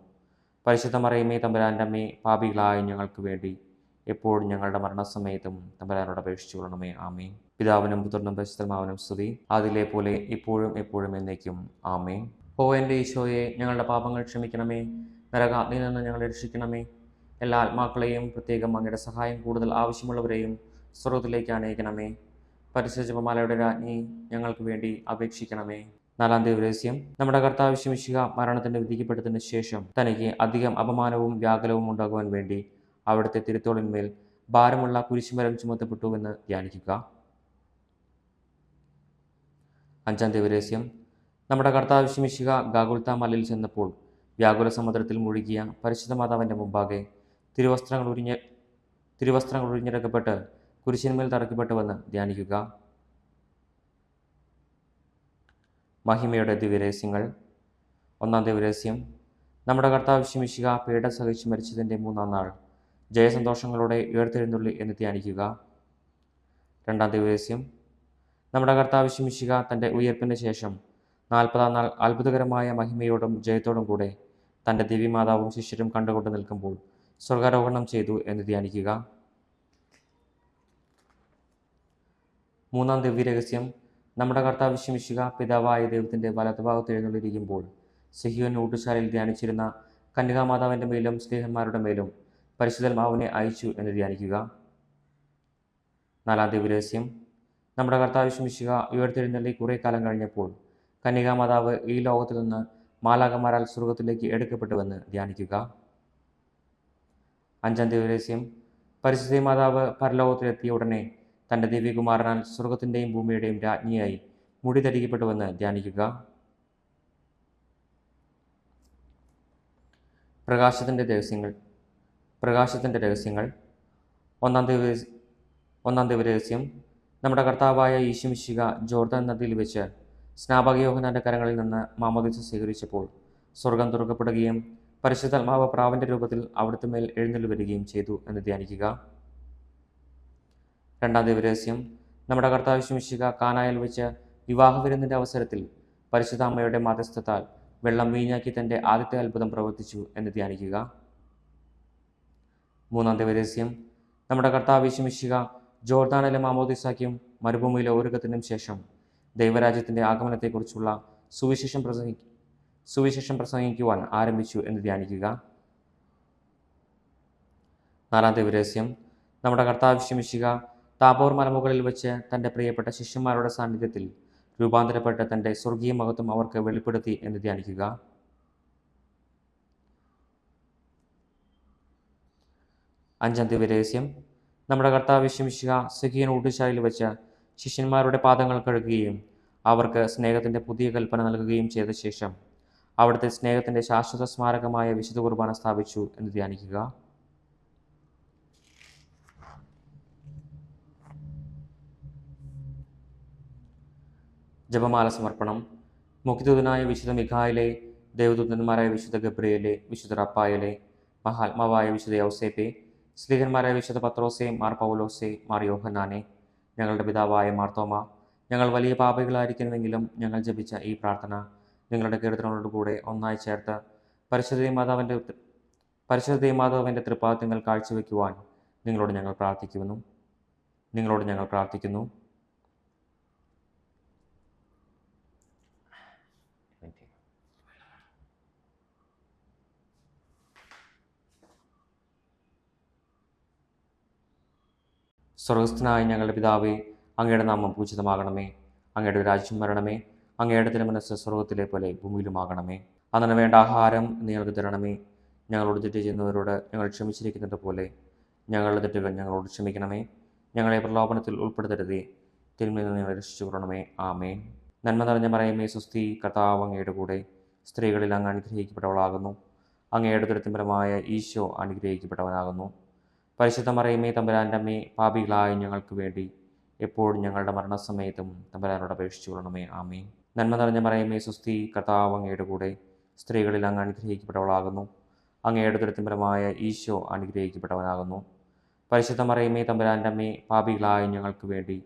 പരിശുദ്ധ മറിയമേ തമ്പുരാൻ്റെ അമ്മേ, പാപികളായ ഞങ്ങൾക്ക് വേണ്ടി എപ്പോഴും ഞങ്ങളുടെ മരണസമയത്തും തമ്പുരാനോട് അപേക്ഷിച്ചു കൊള്ളണമേ. ആമേൻ. പിതാവിനും പുത്രനും പരിശുദ്ധാത്മാവിനും സ്തുതി, അതിലെ പോലെ ഇപ്പോഴും എപ്പോഴും എന്നേക്കും. ആമേൻ. ഓ എൻ്റെ ഈശോയെ, ഞങ്ങളുടെ പാപങ്ങൾ ക്ഷമിക്കണമേ. നരകാഗ്നിയിൽ നിന്ന് ഞങ്ങളെ രക്ഷിക്കണമേ. എല്ലാ ആത്മാക്കളെയും, പ്രത്യേകം അങ്ങയുടെ സഹായം കൂടുതൽ ആവശ്യമുള്ളവരെയും സ്വർഗ്ഗത്തിലേക്ക് അനയിക്കണമേ. പരിശുദ്ധ ജപമാലയുടെ രാജ്ഞി, ഞങ്ങൾക്ക് വേണ്ടി അപേക്ഷിക്കണമേ. നാലാം ദിവസം നമ്മുടെ കർത്താവ് യേശുമിശിഹ മരണത്തിന് വിധിക്കപ്പെട്ടതിന് ശേഷം തനിക്ക് അധികം അപമാനവും വ്യാകുലവും ഉണ്ടാകുവാൻ വേണ്ടി അവിടുത്തെ തിരുത്തോളിന്മേൽ ഭാരമുള്ള കുരിശുമരം ചുമത്തപ്പെട്ടുവെന്ന് ധ്യാനിക്കുക. അഞ്ചാം ദിവസം നമ്മുടെ കർത്താവ് യേശുമിശിഹ ഗാഗുൽത്ത മലയിൽ ചെന്നപ്പോൾ വ്യാകുല സമുദ്രത്തിൽ മുഴുകിയ പരിശുദ്ധ മാതാവിൻ്റെ മുമ്പാകെ തിരുവസ്ത്രങ്ങൾ ഉരിഞ്ഞെടുക്കപ്പെട്ട് കുരിശിന്മേൽ തറയ്ക്കപ്പെട്ടുവെന്ന് ധ്യാനിക്കുക. മഹിമയുടെ ദിവ്യരഹസ്യങ്ങൾ. ഒന്നാം ദിവ്യരഹസ്യം, നമ്മുടെ കർത്താവ് യേശുമിശിഹ പീഡ സഹിച്ച് മരിച്ചതിൻ്റെ 3-ാം നാൾ ജയസന്തോഷങ്ങളോടെ ഉയർത്തെഴുന്നള്ളി എന്ന് ധ്യാനിക്കുക. രണ്ടാം ദിവ്യരഹസ്യം, നമ്മുടെ കർത്താവ് യേശുമിശിഹ തൻ്റെ ഉയർപ്പിന് ശേഷം 40-ാം നാൾ അത്ഭുതകരമായ മഹിമയോടും ജയത്തോടും കൂടെ തൻ്റെ ദിവ്യമാതാവും ശിഷ്യരും കണ്ടുകൊണ്ട് നിൽക്കുമ്പോൾ സ്വർഗാരോഹണം ചെയ്തു എന്ന് ധ്യാനിക്കുക. മൂന്നാം ദിവ്യരഹസ്യം, നമ്മുടെ കർത്താവ് യേശുമിശിഹ പിതാവായ ദൈവത്തിൻ്റെ വലതുഭാഗത്ത് എഴുന്നള്ളിയിരിക്കുമ്പോൾ സിഹിയോൻ ഊട്ടുശാലയിൽ ധ്യാനിച്ചിരുന്ന കന്യകാമാതാവിൻ്റെ മേലും സ്നേഹന്മാരുടെ മേലും പരിശുദ്ധാത്മാവിനെ അയച്ചു എന്ന് ധ്യാനിക്കുക. നാലാം ദിവ്യരഹസ്യം, നമ്മുടെ കർത്താവ് യേശുമിശിഹ ഉയർത്തെഴുന്നള്ളി കുറേ കാലം കഴിഞ്ഞപ്പോൾ കന്യകാമാതാവ് ഈ ലോകത്തിൽ നിന്ന് മാലാഖമാരാൽ സ്വർഗത്തിലേക്ക് എടുക്കപ്പെട്ടുവെന്ന് ധ്യാനിക്കുക. അഞ്ചാം ദിവ്യരഹസ്യം, പരിശുദ്ധ മാതാവ് പരലോകത്തിലെത്തിയ ഉടനെ തൻ്റെ ദിവ്യകുമാരനാൽ സ്വർഗത്തിൻ്റെയും ഭൂമിയുടെയും രാജ്ഞിയായി മുടി ധരിക്കപ്പെട്ടുവെന്ന് ധ്യാനിക്കുക. പ്രകാശത്തിൻ്റെ രഹസ്യങ്ങൾ. ഒന്നാം ദിവ്യരഹസ്യം, നമ്മുടെ കർത്താവായ യേശുമിശിഹ ജോർദാൻ നദിയിൽ വെച്ച് സ്നാപക യോഹന്നാൻ്റെ കരങ്ങളിൽ നിന്ന് മാമോദീസ സ്വീകരിച്ചപ്പോൾ സ്വർഗം തുറക്കപ്പെടുകയും പരിശുദ്ധാത്മാവ് പ്രാവിൻ്റെ രൂപത്തിൽ അവിടുത്തെ മേൽ എഴുന്നള്ളി വരികയും ചെയ്തു എന്ന് ധ്യാനിക്കുക. രണ്ടാം ദിവ്യരഹസ്യം, നമ്മുടെ കർത്താവ് യേശുമിശിഹ കാനായിൽ വെച്ച് വിവാഹ വിരുന്നിൻ്റെ അവസരത്തിൽ പരിശുദ്ധ അമ്മയുടെ മധ്യസ്ഥത്താൽ വെള്ളം വീഞ്ഞാക്കി തൻ്റെ ആദ്യത്തെ അത്ഭുതം പ്രവർത്തിച്ചു എന്ന് ധ്യാനിക്കുക. മൂന്നാം ദിവ്യരഹസ്യം, നമ്മുടെ കർത്താവ് യേശുമിശിഹ ജോർദാനിലെ മാമോദിസായ്ക്കും മരുഭൂമിയിലെ ഒരുക്കത്തിനും ശേഷം ദൈവരാജ്യത്തിൻ്റെ ആഗമനത്തെക്കുറിച്ചുള്ള സുവിശേഷം പ്രസംഗിക്കുവാൻ ആരംഭിച്ചു എന്ന് ധ്യാനിക്കുക. 4-ാം ദിവരഹസ്യം. നമ്മുടെ കർത്താവ് മിശിഹ താബോർ മലമുകളിൽ വെച്ച് തൻ്റെ പ്രിയപ്പെട്ട ശിഷ്യന്മാരുടെ സാന്നിധ്യത്തിൽ രൂപാന്തരപ്പെട്ട് തൻ്റെ സ്വർഗീയ മഹത്വം അവർക്ക് വെളിപ്പെടുത്തി എന്ന് ധ്യാനിക്കുക. 5-ാം ദിവരഹസ്യം. നമ്മുടെ കർത്താവ് മിശിഹ സഖീയൻ ഊട്ടുശാലയിൽ വെച്ച് ശിഷ്യന്മാരുടെ പാദങ്ങൾ കഴുകുകയും അവർക്ക് സ്നേഹത്തിൻ്റെ പുതിയ കൽപ്പന നൽകുകയും ചെയ്ത ശേഷം അവിടുത്തെ സ്നേഹത്തിൻ്റെ ശാശ്വത സ്മാരകമായ വിശുദ്ധ കുർബാന സ്ഥാപിച്ചു എന്ന് ധ്യാനിക്കുക. 1 ജപമാല സമർപ്പണം. മുഖ്യദൂതനായ വിശുദ്ധ മിഖായേലേ, ദേവദൂതന്മാരായ വിശുദ്ധ ഗബ്രിയേലേ, വിശുദ്ധ റഫായേലേ, മഹാത്മാവായ വിശുദ്ധ യൗസേപ്പേ, സ്ലീഹന്മാരായ വിശുദ്ധ പത്രോസേ, മാർ പൗലോസേ, മാർ യോഹന്നാനെ, ഞങ്ങളുടെ പിതാവായ മാർത്തോമ, ഞങ്ങൾ വലിയ പാപികളായിരിക്കുന്നുവെങ്കിലും ഞങ്ങൾ ജപിച്ച ഈ പ്രാർത്ഥന നിങ്ങളുടെ കീർത്തനങ്ങളോടുകൂടെ ഒന്നായി ചേർത്ത് പരിശുദ്ധ മാതാവിൻ്റെ തൃപ്പാദങ്ങൾ കാഴ്ചവെക്കുവാൻ നിങ്ങളോട് ഞങ്ങൾ പ്രാർത്ഥിക്കുന്നു. സ്വർഗസ്ഥനായ ഞങ്ങളുടെ പിതാവേ, അങ്ങയുടെ നാമം പൂജിതമാകണമേ. അങ്ങയുടെ രാജ്യം വരണമേ. അങ്ങയുടെ തിരുമനസ്സ് സ്വർഗത്തിലെ പോലെ ഭൂമിയിലുമാകണമേ. അന്നു വേണ്ട ആഹാരം നിങ്ങൾക്ക് തരണമേ. ഞങ്ങളോട് തെറ്റ് ചെയ്യുന്നവരോട് ഞങ്ങൾ ക്ഷമിച്ചിരിക്കുന്നത് പോലെ ഞങ്ങളുടെ തെറ്റുകൾ ഞങ്ങളോട് ക്ഷമിക്കണമേ. ഞങ്ങളെ പ്രലോഭനത്തിൽ ഉൾപ്പെടുത്തരുതേ, തിന്മയിൽ നിന്ന് ഞങ്ങളെ രക്ഷിച്ചുകൊള്ളണമേ. ആമേൻ. നന്മ നിറഞ്ഞ മറിയമേ, സ്വസ്തി, കർത്താവ് അങ്ങയുടെ കൂടെ സ്ത്രീകളിൽ അങ്ങ് അനുഗ്രഹിക്കപ്പെട്ടവളാകുന്നു. അങ്ങയുടെ ദുരിതപരമായ ഈശോ അനുഗ്രഹിക്കപ്പെട്ടവനാകുന്നു. പരിശുദ്ധ മറിയമേ, തമ്പുരാൻ്റെ അമ്മേ, പാപികളായ ഞങ്ങൾക്ക് വേണ്ടി എപ്പോഴും ഞങ്ങളുടെ മരണസമയത്തും തമ്പുരാനോട് അപേക്ഷിച്ചുകൊള്ളണമേ. ആമേൻ. നന്മ നിറഞ്ഞ മറിയമേ, സ്വസ്തി, കർത്താവ് അങ്ങയുടെ കൂടെ സ്ത്രീകളിൽ അങ്ങ് അനുഗ്രഹിക്കപ്പെട്ടവളാകുന്നു. അങ്ങയുടെ ദുരിതപരമായ ഈശോ അനുഗ്രഹിക്കപ്പെട്ടവനാകുന്നു. പരിശുദ്ധ മറിയമേ, തമ്പുരാൻ്റെ അമ്മേ, പാപികളായ ഞങ്ങൾക്ക് വേണ്ടി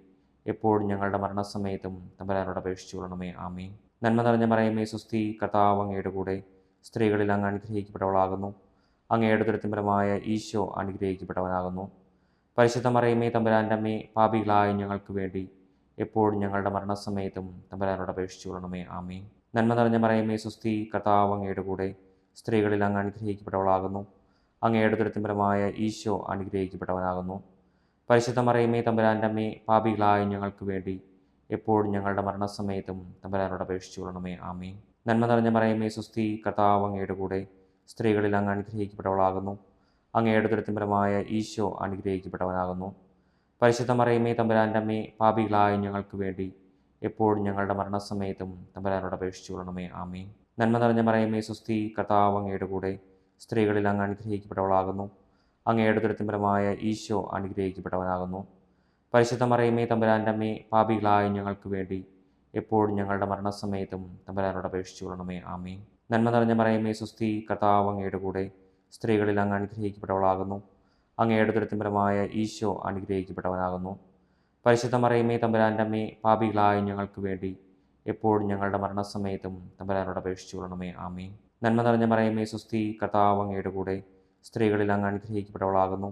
എപ്പോഴും ഞങ്ങളുടെ മരണസമയത്തും തമ്പുരാനോട് അപേക്ഷിച്ചുകൊള്ളണമേ. ആമേൻ. നന്മ നിറഞ്ഞ മറിയമേ, സ്വസ്തി, കർത്താവ് അങ്ങയുടെ കൂടെ സ്ത്രീകളിൽ അങ്ങ് അനുഗ്രഹിക്കപ്പെട്ടവളാകുന്നു. അങ്ങയുടെ ദുരിതപരമായ ഈശോ അനുഗ്രഹിക്കപ്പെട്ടവനാകുന്നു. പരിശുദ്ധ മറിയമേ, തമ്പുരാൻ്റെ അമ്മേ, പാപികളായ ഞങ്ങൾക്ക് വേണ്ടി എപ്പോഴും ഞങ്ങളുടെ മരണസമയത്തും തമ്പുരാനോട് അപേക്ഷിച്ചുകൊള്ളണമേ. ആമേൻ. നന്മ നിറഞ്ഞ മറിയമേ, സ്വസ്തി, കർത്താവ് അങ്ങയുടെ കൂടെ സ്ത്രീകളിൽ അങ്ങ് അനുഗ്രഹിക്കപ്പെട്ടവളാകുന്നു. അങ്ങയുടെ ദുരിതപരമായ ഈശോ അനുഗ്രഹിക്കപ്പെട്ടവനാകുന്നു. പരിശുദ്ധ മറിയമേ, തമ്പുരാൻ്റെ അമ്മേ, പാപികളായ ഞങ്ങൾക്ക് വേണ്ടി എപ്പോഴും ഞങ്ങളുടെ മരണസമയത്തും തമ്പുരാനോട് അപേക്ഷിച്ചുകൊള്ളണമേ. ആമേൻ. നന്മ നിറഞ്ഞ മറിയമേ, സ്വസ്തി, കർത്താവ് അങ്ങയുടെ കൂടെ സ്ത്രീകളിൽ അങ്ങ് അനുഗ്രഹിക്കപ്പെട്ടവളാകുന്നു. അങ്ങയുടെ ദുരിതപരമായ ഈശോ അനുഗ്രഹിക്കപ്പെട്ടവനാകുന്നു. പരിശുദ്ധ മറിയമേ, തമ്പുരാൻ്റെ അമ്മേ, പാപികളായ ഞങ്ങൾക്ക് വേണ്ടി എപ്പോഴും ഞങ്ങളുടെ മരണസമയത്തും തമ്പുരാനോട് അപേക്ഷിച്ചുകൊള്ളണമേ. ആമേൻ. നന്മ നിറഞ്ഞ മറിയമേ, സ്വസ്തി, കർത്താവ് അങ്ങയുടെ കൂടെ സ്ത്രീകളിൽ അങ്ങ് അനുഗ്രഹിക്കപ്പെട്ടവളാകുന്നു. അങ്ങയുടെ ദുരിതപരമായ ഈശോ അനുഗ്രഹിക്കപ്പെട്ടവനാകുന്നു. പരിശുദ്ധ മറിയമേ, തമ്പുരാൻ്റെ അമ്മേ, പാപികളായ ഞങ്ങൾക്ക് വേണ്ടി എപ്പോഴും ഞങ്ങളുടെ മരണസമയത്തും തമ്പുരാനോട് അപേക്ഷിച്ചുകൊള്ളണമേ. ആമേൻ. നന്മ നിറഞ്ഞ മറിയമേ, സ്വസ്തി, കർത്താവ് അങ്ങയുടെ കൂടെ സ്ത്രീകളിൽ അങ്ങ് അനുഗ്രഹിക്കപ്പെട്ടവളാകുന്നു. അങ്ങയുടെ ദുരിതപരമായ ഈശോ അനുഗ്രഹിക്കപ്പെട്ടവനാകുന്നു. പരിശുദ്ധ മറിയമേ, തമ്പുരാൻ്റെ അമ്മേ, പാപികളായ ഞങ്ങൾക്ക് വേണ്ടി എപ്പോഴും ഞങ്ങളുടെ മരണസമയത്തും തമ്പുരാനോട് അപേക്ഷിച്ചുകൊള്ളണമേ. ആമേൻ. നന്മ നിറഞ്ഞ മറിയമേ, സ്വസ്തി, കർത്താവ് അങ്ങയുടെ കൂടെ സ്ത്രീകളിൽ അങ്ങ് അനുഗ്രഹിക്കപ്പെട്ടവളാകുന്നു.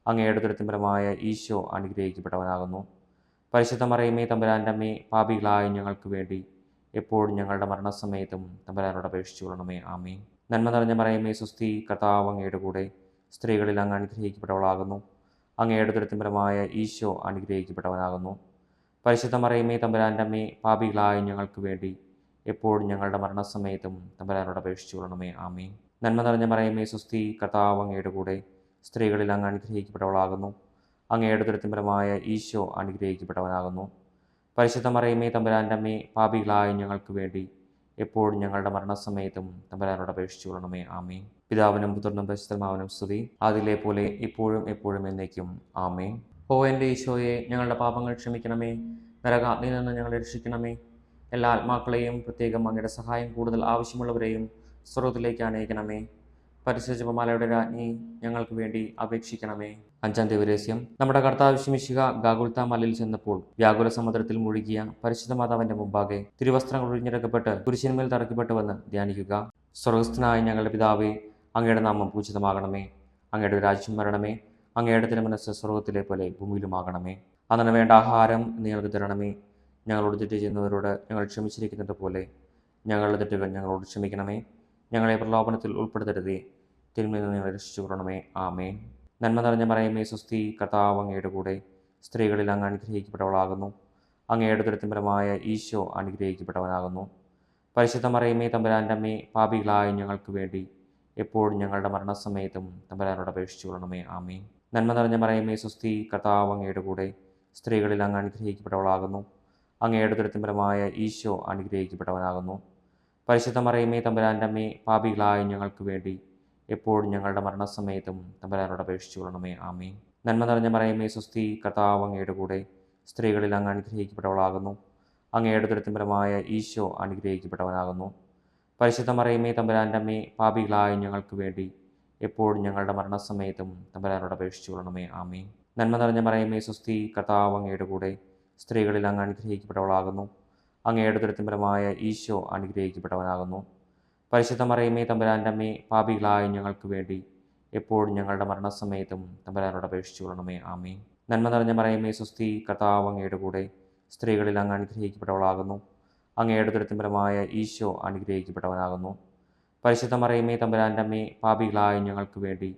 അങ്ങയുടെ ദുരിതപരമായ ഈശോ അനുഗ്രഹിക്കപ്പെട്ടവനാകുന്നു. പരിശുദ്ധ മറിയമേ, തമ്പുരാൻ്റെ അമ്മേ, പാപികളായ ഞങ്ങൾക്ക് വേണ്ടി എപ്പോഴും ഞങ്ങളുടെ മരണസമയത്തും തമ്പുരാനോട് അപേക്ഷിച്ചുകൊള്ളണമേ. ആമേൻ. നന്മ നിറഞ്ഞ മറിയമേ, സ്വസ്തി, കർത്താവ് അങ്ങയുടെ കൂടെ സ്ത്രീകളിൽ അങ്ങ് അനുഗ്രഹിക്കപ്പെട്ടവളാകുന്നു. അങ്ങയുടെ ദുരിതപരമായ ഈശോ അനുഗ്രഹിക്കപ്പെട്ടവനാകുന്നു. പരിശുദ്ധ മറിയമേ, തമ്പുരാൻ്റെ അമ്മേ, പാപികളായ ഞങ്ങൾക്ക് വേണ്ടി എപ്പോഴും ഞങ്ങളുടെ മരണസമയത്തും തമ്പുരാനോട് അപേക്ഷിച്ചുകൊള്ളണമേ. ആമേൻ. നന്മ നിറഞ്ഞ മറിയമേ, സ്വസ്തി, കർത്താവ് അങ്ങയുടെ കൂടെ സ്ത്രീകളിൽ അങ്ങ് അനുഗ്രഹിക്കപ്പെട്ടവളാകുന്നു. അങ്ങയുടെ ദുരിതപരമായ ഈശോ അനുഗ്രഹിക്കപ്പെട്ടവനാകുന്നു. പരിശുദ്ധ മറിയമേ, തമ്പുരാൻ്റെ അമ്മേ, പാപികളായ ഞങ്ങൾക്ക് വേണ്ടി എപ്പോഴും ഞങ്ങളുടെ മരണസമയത്തും തമ്പുരാനോട് അപേക്ഷിച്ചുകൊള്ളണമേ. ആമേൻ. പിതാവിനും പുത്രനും പരിശുദ്ധാത്മാവിനും സ്തുതി, അതിലെ പോലെ ഇപ്പോഴും എപ്പോഴും എന്നേക്കും. ആമേൻ. ഓ എൻ്റെ ഈശോയെ, ഞങ്ങളുടെ പാപങ്ങൾ ക്ഷമിക്കണമേ. നരകാഗ്നിയിൽ നിന്ന് ഞങ്ങളെ രക്ഷിക്കണമേ. എല്ലാ ആത്മാക്കളെയും, പ്രത്യേകം അങ്ങയുടെ സഹായം കൂടുതൽ ആവശ്യമുള്ളവരെയും സ്വർഗ്ഗത്തിലേക്ക് അനയിക്കണമേ. പരിശുദ്ധ ജപമാലയുടെ രാജ്ഞി, ഞങ്ങൾക്ക് വേണ്ടി അപേക്ഷിക്കണമേ. 5-ാം ദിവരഹസ്യം. നമ്മുടെ കർത്താവ് മിശിഹ ഗാഗുൽത്താ മലയിൽ ചെന്നപ്പോൾ വ്യാകുല സമുദ്രത്തിൽ മുഴുകിയ പരിശുദ്ധ മാതാവിന്റെ മുമ്പാകെ തിരുവസ്ത്രങ്ങൾ ഒഴിഞ്ഞെടുക്കപ്പെട്ട് കുരിശിന്മേൽ തറയ്ക്കപ്പെട്ടുവെന്ന് ധ്യാനിക്കുക. സ്വർഗസ്ഥനായ ഞങ്ങളുടെ പിതാവേ, അങ്ങയുടെ നാമം പൂജിതമാകണമേ. അങ്ങയുടെ രാജ്യം വരണമേ. അങ്ങയുടെ തിരുമനസ്സ് സ്വർഗത്തിലെ പോലെ ഭൂമിയിലുമാകണമേ. അന്നു വേണ്ട ആഹാരം ഇന്ന് ഞങ്ങൾക്ക് തരണമേ. ഞങ്ങളോട് തെറ്റ് ചെയ്യുന്നവരോട് ഞങ്ങൾ ക്ഷമിച്ചിരിക്കുന്നത് പോലെ ഞങ്ങളുടെ തെറ്റുകൾ ഞങ്ങളോട് ക്ഷമിക്കണമേ. ഞങ്ങളെ പ്രലോഭനത്തിൽ ഉൾപ്പെടുത്തരുതേ, തിന്മയിൽ നിന്ന് ഞങ്ങളെ രക്ഷിച്ചു കൊള്ളണമേ. ആമേൻ. നന്മ നിറഞ്ഞ മറിയമേ, സ്വസ്തി, കർത്താവ് അങ്ങയുടെ കൂടെ സ്ത്രീകളിൽ അങ്ങ് അനുഗ്രഹിക്കപ്പെട്ടവളാകുന്നു. അങ്ങയുടെ ദുരിതപരമായ ഈശോ അനുഗ്രഹിക്കപ്പെട്ടവനാകുന്നു. പരിശുദ്ധ മറിയമേ, തമ്പുരാൻ്റെ അമ്മേ, പാപികളായ ഞങ്ങൾക്ക് വേണ്ടി എപ്പോഴും ഞങ്ങളുടെ മരണസമയത്തും തമ്പുരാനോട് അപേക്ഷിച്ചു കൊള്ളണമേ. ആമേൻ. നന്മ നിറഞ്ഞ മറിയമേ, സ്വസ്തി, കർത്താവ് അങ്ങയുടെ കൂടെ സ്ത്രീകളിൽ അങ്ങ് അനുഗ്രഹിക്കപ്പെട്ടവളാകുന്നു. അങ്ങയുടെ ദുരിതപരമായ ഈശോ അനുഗ്രഹിക്കപ്പെട്ടവനാകുന്നു. പരിശുദ്ധ മറിയമേ, തമ്പുരാൻ്റെ അമ്മേ, പാപികളായ ഞങ്ങൾക്ക് വേണ്ടി എപ്പോഴും ഞങ്ങളുടെ മരണസമയത്തും തമ്പുരാനോട് അപേക്ഷിച്ചു കൊള്ളണമേ. ആമേൻ. നന്മ നിറഞ്ഞ മറിയമേ, സ്വസ്തി, കർത്താവ് അങ്ങയുടെ കൂടെ സ്ത്രീകളിൽ അങ്ങ് അനുഗ്രഹിക്കപ്പെട്ടവളാകുന്നു. അങ്ങയുടെ ദുരിതപരമായ ഈശോ അനുഗ്രഹിക്കപ്പെട്ടവനാകുന്നു. പരിശുദ്ധ മറിയമേ, തമ്പുരാൻ്റെ അമ്മേ, പാപികളായ ഞങ്ങൾക്ക് വേണ്ടി എപ്പോഴും ഞങ്ങളുടെ മരണസമയത്തും തമ്പുരാനോട് അപേക്ഷിച്ചു കൊള്ളണമേ. ആമേൻ. നന്മ നിറഞ്ഞ മറിയമേ, സ്വസ്തി, കർത്താവ് അങ്ങയുടെ കൂടെ സ്ത്രീകളിൽ അങ്ങ് അനുഗ്രഹിക്കപ്പെട്ടവളാകുന്നു. അങ്ങയുടെ ദുരിതപരമായ ഈശോ അനുഗ്രഹിക്കപ്പെട്ടവനാകുന്നു. പരിശുദ്ധ മറിയമേ, തമ്പുരാൻ്റെ അമ്മേ, പാപികളായ ഞങ്ങൾക്ക് വേണ്ടി എപ്പോഴും ഞങ്ങളുടെ മരണസമയത്തും തമ്പുരാനോട് അപേക്ഷിച്ചു കൊള്ളണമേ. ആമേൻ. നന്മ നിറഞ്ഞ മറിയമേ, സ്വസ്തി, കർത്താവ് അങ്ങയുടെ കൂടെ സ്ത്രീകളിൽ അങ്ങ് അനുഗ്രഹിക്കപ്പെട്ടവളാകുന്നു. അങ്ങയുടെ ദുരിതപരമായ ഈശോ അനുഗ്രഹിക്കപ്പെട്ടവനാകുന്നു. പരിശുദ്ധ മറിയമേ, തമ്പുരാൻ്റെ അമ്മേ, പാപികളായ ഞങ്ങൾക്ക് വേണ്ടി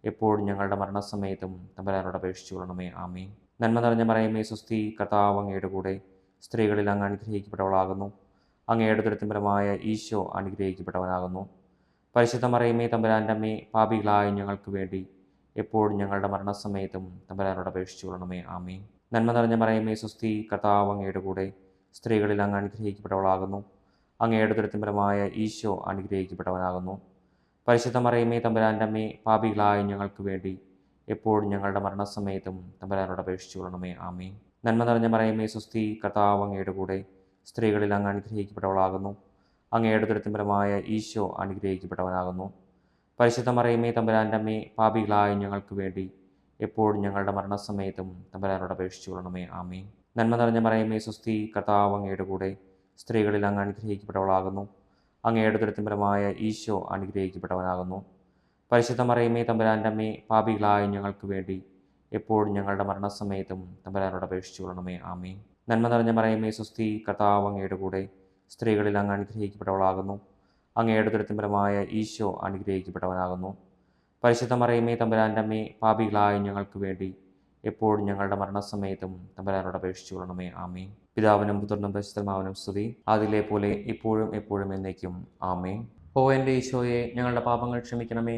എപ്പോഴും ഞങ്ങളുടെ മരണസമയത്തും തമ്പുരാനോട് അപേക്ഷിച്ചു കൊള്ളണമേ. ആമേൻ. നന്മ നിറഞ്ഞ മറിയമേ, സ്വസ്തി, കർത്താവ് അങ്ങയുടെ കൂടെ സ്ത്രീകളിൽ അങ്ങ് അനുഗ്രഹിക്കപ്പെട്ടവളാകുന്നു. അങ്ങയുടെ ദുരിതപരമായ ഈശോ അനുഗ്രഹിക്കപ്പെട്ടവനാകുന്നു. പരിശുദ്ധ മറിയമേ, തമ്പുരാൻ്റെ അമ്മേ, പാപികളായ ഞങ്ങൾക്ക് വേണ്ടി എപ്പോഴും ഞങ്ങളുടെ മരണസമയത്തും തമ്പുരാനോട് അപേക്ഷിച്ചു കൊള്ളണമേ. ആമേൻ. നന്മ നിറഞ്ഞ മറിയമേ, സ്വസ്തി, കർത്താവ് അങ്ങയുടെ കൂടെ സ്ത്രീകളിൽ അങ്ങ് അനുഗ്രഹിക്കപ്പെട്ടവളാകുന്നു. അങ്ങയുടെ ദുരിതപരമായ ഈശോ അനുഗ്രഹിക്കപ്പെട്ടവനാകുന്നു. പരിശുദ്ധ മറിയമേ, തമ്പുരാൻ്റെ അമ്മേ, പാപികളായ ഞങ്ങൾക്ക് വേണ്ടി എപ്പോഴും ഞങ്ങളുടെ മരണസമയത്തും തമ്പുരാനോട് അപേക്ഷിച്ചു കൊള്ളണമേ. ആമേൻ. നന്മ നിറഞ്ഞ മറിയമേ, സ്വസ്തി, കർത്താവ് അങ്ങയുടെ കൂടെ സ്ത്രീകളിൽ അങ്ങ് അനുഗ്രഹിക്കപ്പെട്ടവളാകുന്നു. അങ്ങയുടെ ദുരിതപരമായ ഈശോ അനുഗ്രഹിക്കപ്പെട്ടവനാകുന്നു. പരിശുദ്ധ മറിയമേ, തമ്പുരാൻ്റെ അമ്മേ, പാപികളായ ഞങ്ങൾക്ക് വേണ്ടി എപ്പോഴും ഞങ്ങളുടെ മരണസമയത്തും തമ്പുരാനോട് അപേക്ഷിച്ചു കൊള്ളണമേ. ആമേൻ. നന്മ നിറഞ്ഞ മറിയമേ, സ്വസ്തി, കർത്താവ് അങ്ങയുടെ കൂടെ സ്ത്രീകളിൽ അങ്ങ് അനുഗ്രഹിക്കപ്പെട്ടവളാകുന്നു. അങ്ങയുടെ ദുരിതപരമായ ഈശോ അനുഗ്രഹിക്കപ്പെട്ടവനാകുന്നു. പരിശുദ്ധ മറിയമേ, തമ്പുരാൻ്റെ അമ്മേ, പാപികളായ ഞങ്ങൾക്ക് വേണ്ടി എപ്പോഴും ഞങ്ങളുടെ മരണസമയത്തും തമ്പുരാനോട് അപേക്ഷിച്ചു കൊള്ളണമേ. ആമേൻ. നന്മ നിറഞ്ഞ മറിയമേ, സ്വസ്തി, കർത്താവ് അങ്ങയുടെ കൂടെ സ്ത്രീകളിൽ അങ്ങ് അനുഗ്രഹിക്കപ്പെട്ടവളാകുന്നു. അങ്ങയുടെ ദുരിതപരമായ ഈശോ അനുഗ്രഹിക്കപ്പെട്ടവനാകുന്നു. പരിശുദ്ധ മറിയമേ, തമ്പുരാൻ്റെ അമ്മേ, പാപികളായ ഞങ്ങൾക്ക് വേണ്ടി എപ്പോഴും ഞങ്ങളുടെ മരണസമയത്തും തമ്പുരാനോട് അപേക്ഷിച്ചു കൊള്ളണമേ. ആമേൻ. പിതാവിനും പുത്രനും പരിശുദ്ധാത്മാവിനും സ്തുതി, അതിലെ പോലെ ഇപ്പോഴും എപ്പോഴും എന്നേക്കും. ആമേൻ. ഓ എൻ്റെ ഈശോയെ, ഞങ്ങളുടെ പാപങ്ങൾ ക്ഷമിക്കണമേ.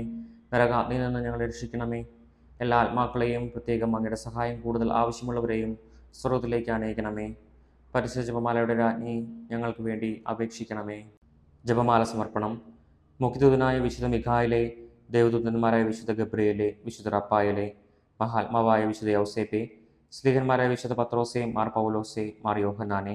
നരകാഗ്നിയിൽ നിന്ന് ഞങ്ങളെ രക്ഷിക്കണമേ. എല്ലാ ആത്മാക്കളെയും, പ്രത്യേകം അങ്ങയുടെ സഹായം കൂടുതൽ ആവശ്യമുള്ളവരെയും സ്വർഗ്ഗത്തിലേക്ക് അനയിക്കണമേ. പരിശുദ്ധ ജപമാലയുടെ രാജ്ഞി, ഞങ്ങൾക്ക് വേണ്ടി അപേക്ഷിക്കണമേ. ജപമാല സമർപ്പണം. മുഖ്യദൂതനായ വിശുദ്ധ മിഖായേലേ, ദേവദൂതന്മാരായ വിശുദ്ധ ഗബ്രിയേലേ, വിശുദ്ധ റഫായേലേ, മഹാത്മാവായ വിശുദ്ധ യൗസേപ്പേ, സ്ലീഹന്മാരായ വിശുദ്ധ പത്രോസേ, മാർ പൗലോസേ, മാർ യോഹന്നാനെ,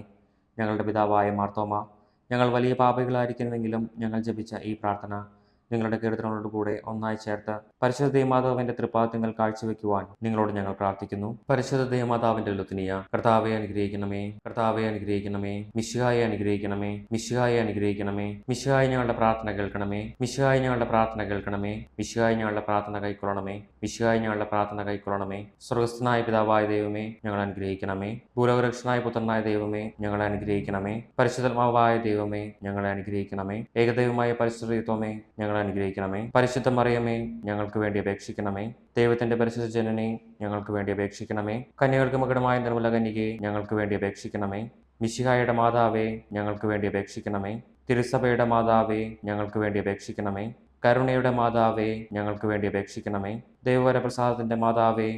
ഞങ്ങളുടെ പിതാവായ മാർത്തോമ, ഞങ്ങൾ വലിയ പാപികളായിരിക്കുന്നുവെങ്കിലും ഞങ്ങൾ ജപിച്ച ഈ പ്രാർത്ഥന നിങ്ങളുടെ കീർത്തനങ്ങളോടുകൂടെ ഒന്നായി ചേർത്ത് പരിശുദ്ധ ദേവമാതാവിന്റെ തൃപ്പാദങ്ങൾ കാഴ്ചവെക്കുവാൻ നിങ്ങളോട് ഞങ്ങൾ പ്രാർത്ഥിക്കുന്നു. പരിശുദ്ധ ദേവമാതാവിന്റെ ലുത്തിനിയ, കർത്താവെ അനുഗ്രഹിക്കണമേ, കർത്താവെ അനുഗ്രഹിക്കണമേ, മിശിഹായെ അനുഗ്രഹിക്കണമേ, മിശിഹായെ അനുഗ്രഹിക്കണമേ, മിശിഹായി ഞങ്ങളുടെ പ്രാർത്ഥന കേൾക്കണമേ, മിശിഹായി ഞങ്ങളുടെ പ്രാർത്ഥന കേൾക്കണമേ, മിശിഹായി ഞങ്ങളുടെ പ്രാർത്ഥന കൈക്കൊള്ളണമേ, മിശിഹായി ഞങ്ങളുടെ പ്രാർത്ഥന കൈക്കൊള്ളണമേ. സ്വർഗസ്ഥനായ പിതാവായ ദൈവമേ, ഞങ്ങൾ അനുഗ്രഹിക്കണമേ. ഭൂലോകരക്ഷനായ പുത്രനായ ദൈവമേ, ഞങ്ങളെ അനുഗ്രഹിക്കണമേ. പരിശുദ്ധാത്മാവായ ദൈവമേ, ഞങ്ങളെ അനുഗ്രഹിക്കണമേ. ഏകദൈവമായ പരിശുദ്ധത്വമേ, ഞങ്ങളെ അനുഗ്രഹിക്കണമേ. പരിശുദ്ധ മറിയമേ, ഞങ്ങൾക്ക് വേണ്ടി അപേക്ഷിക്കണമേ. ദൈവത്തിന്റെ പരിശുദ്ധ ജനനെ, ഞങ്ങൾക്ക് വേണ്ടി അപേക്ഷിക്കണമേ. കന്യകൾക്ക് മകുടമായ നിർമ്മല കന്യകയെ, ഞങ്ങൾക്ക് വേണ്ടി അപേക്ഷിക്കണമേ. മിശിഹായുടെ മാതാവേ, ഞങ്ങൾക്ക് വേണ്ടി അപേക്ഷിക്കണമേ. തിരുസഭയുടെ മാതാവേ, ഞങ്ങൾക്ക് വേണ്ടി അപേക്ഷിക്കണമേ. കരുണയുടെ മാതാവേ, ഞങ്ങൾക്ക് വേണ്ടി അപേക്ഷിക്കണമേ. ദൈവവരപ്രസാദത്തിന്റെ മാതാവേ,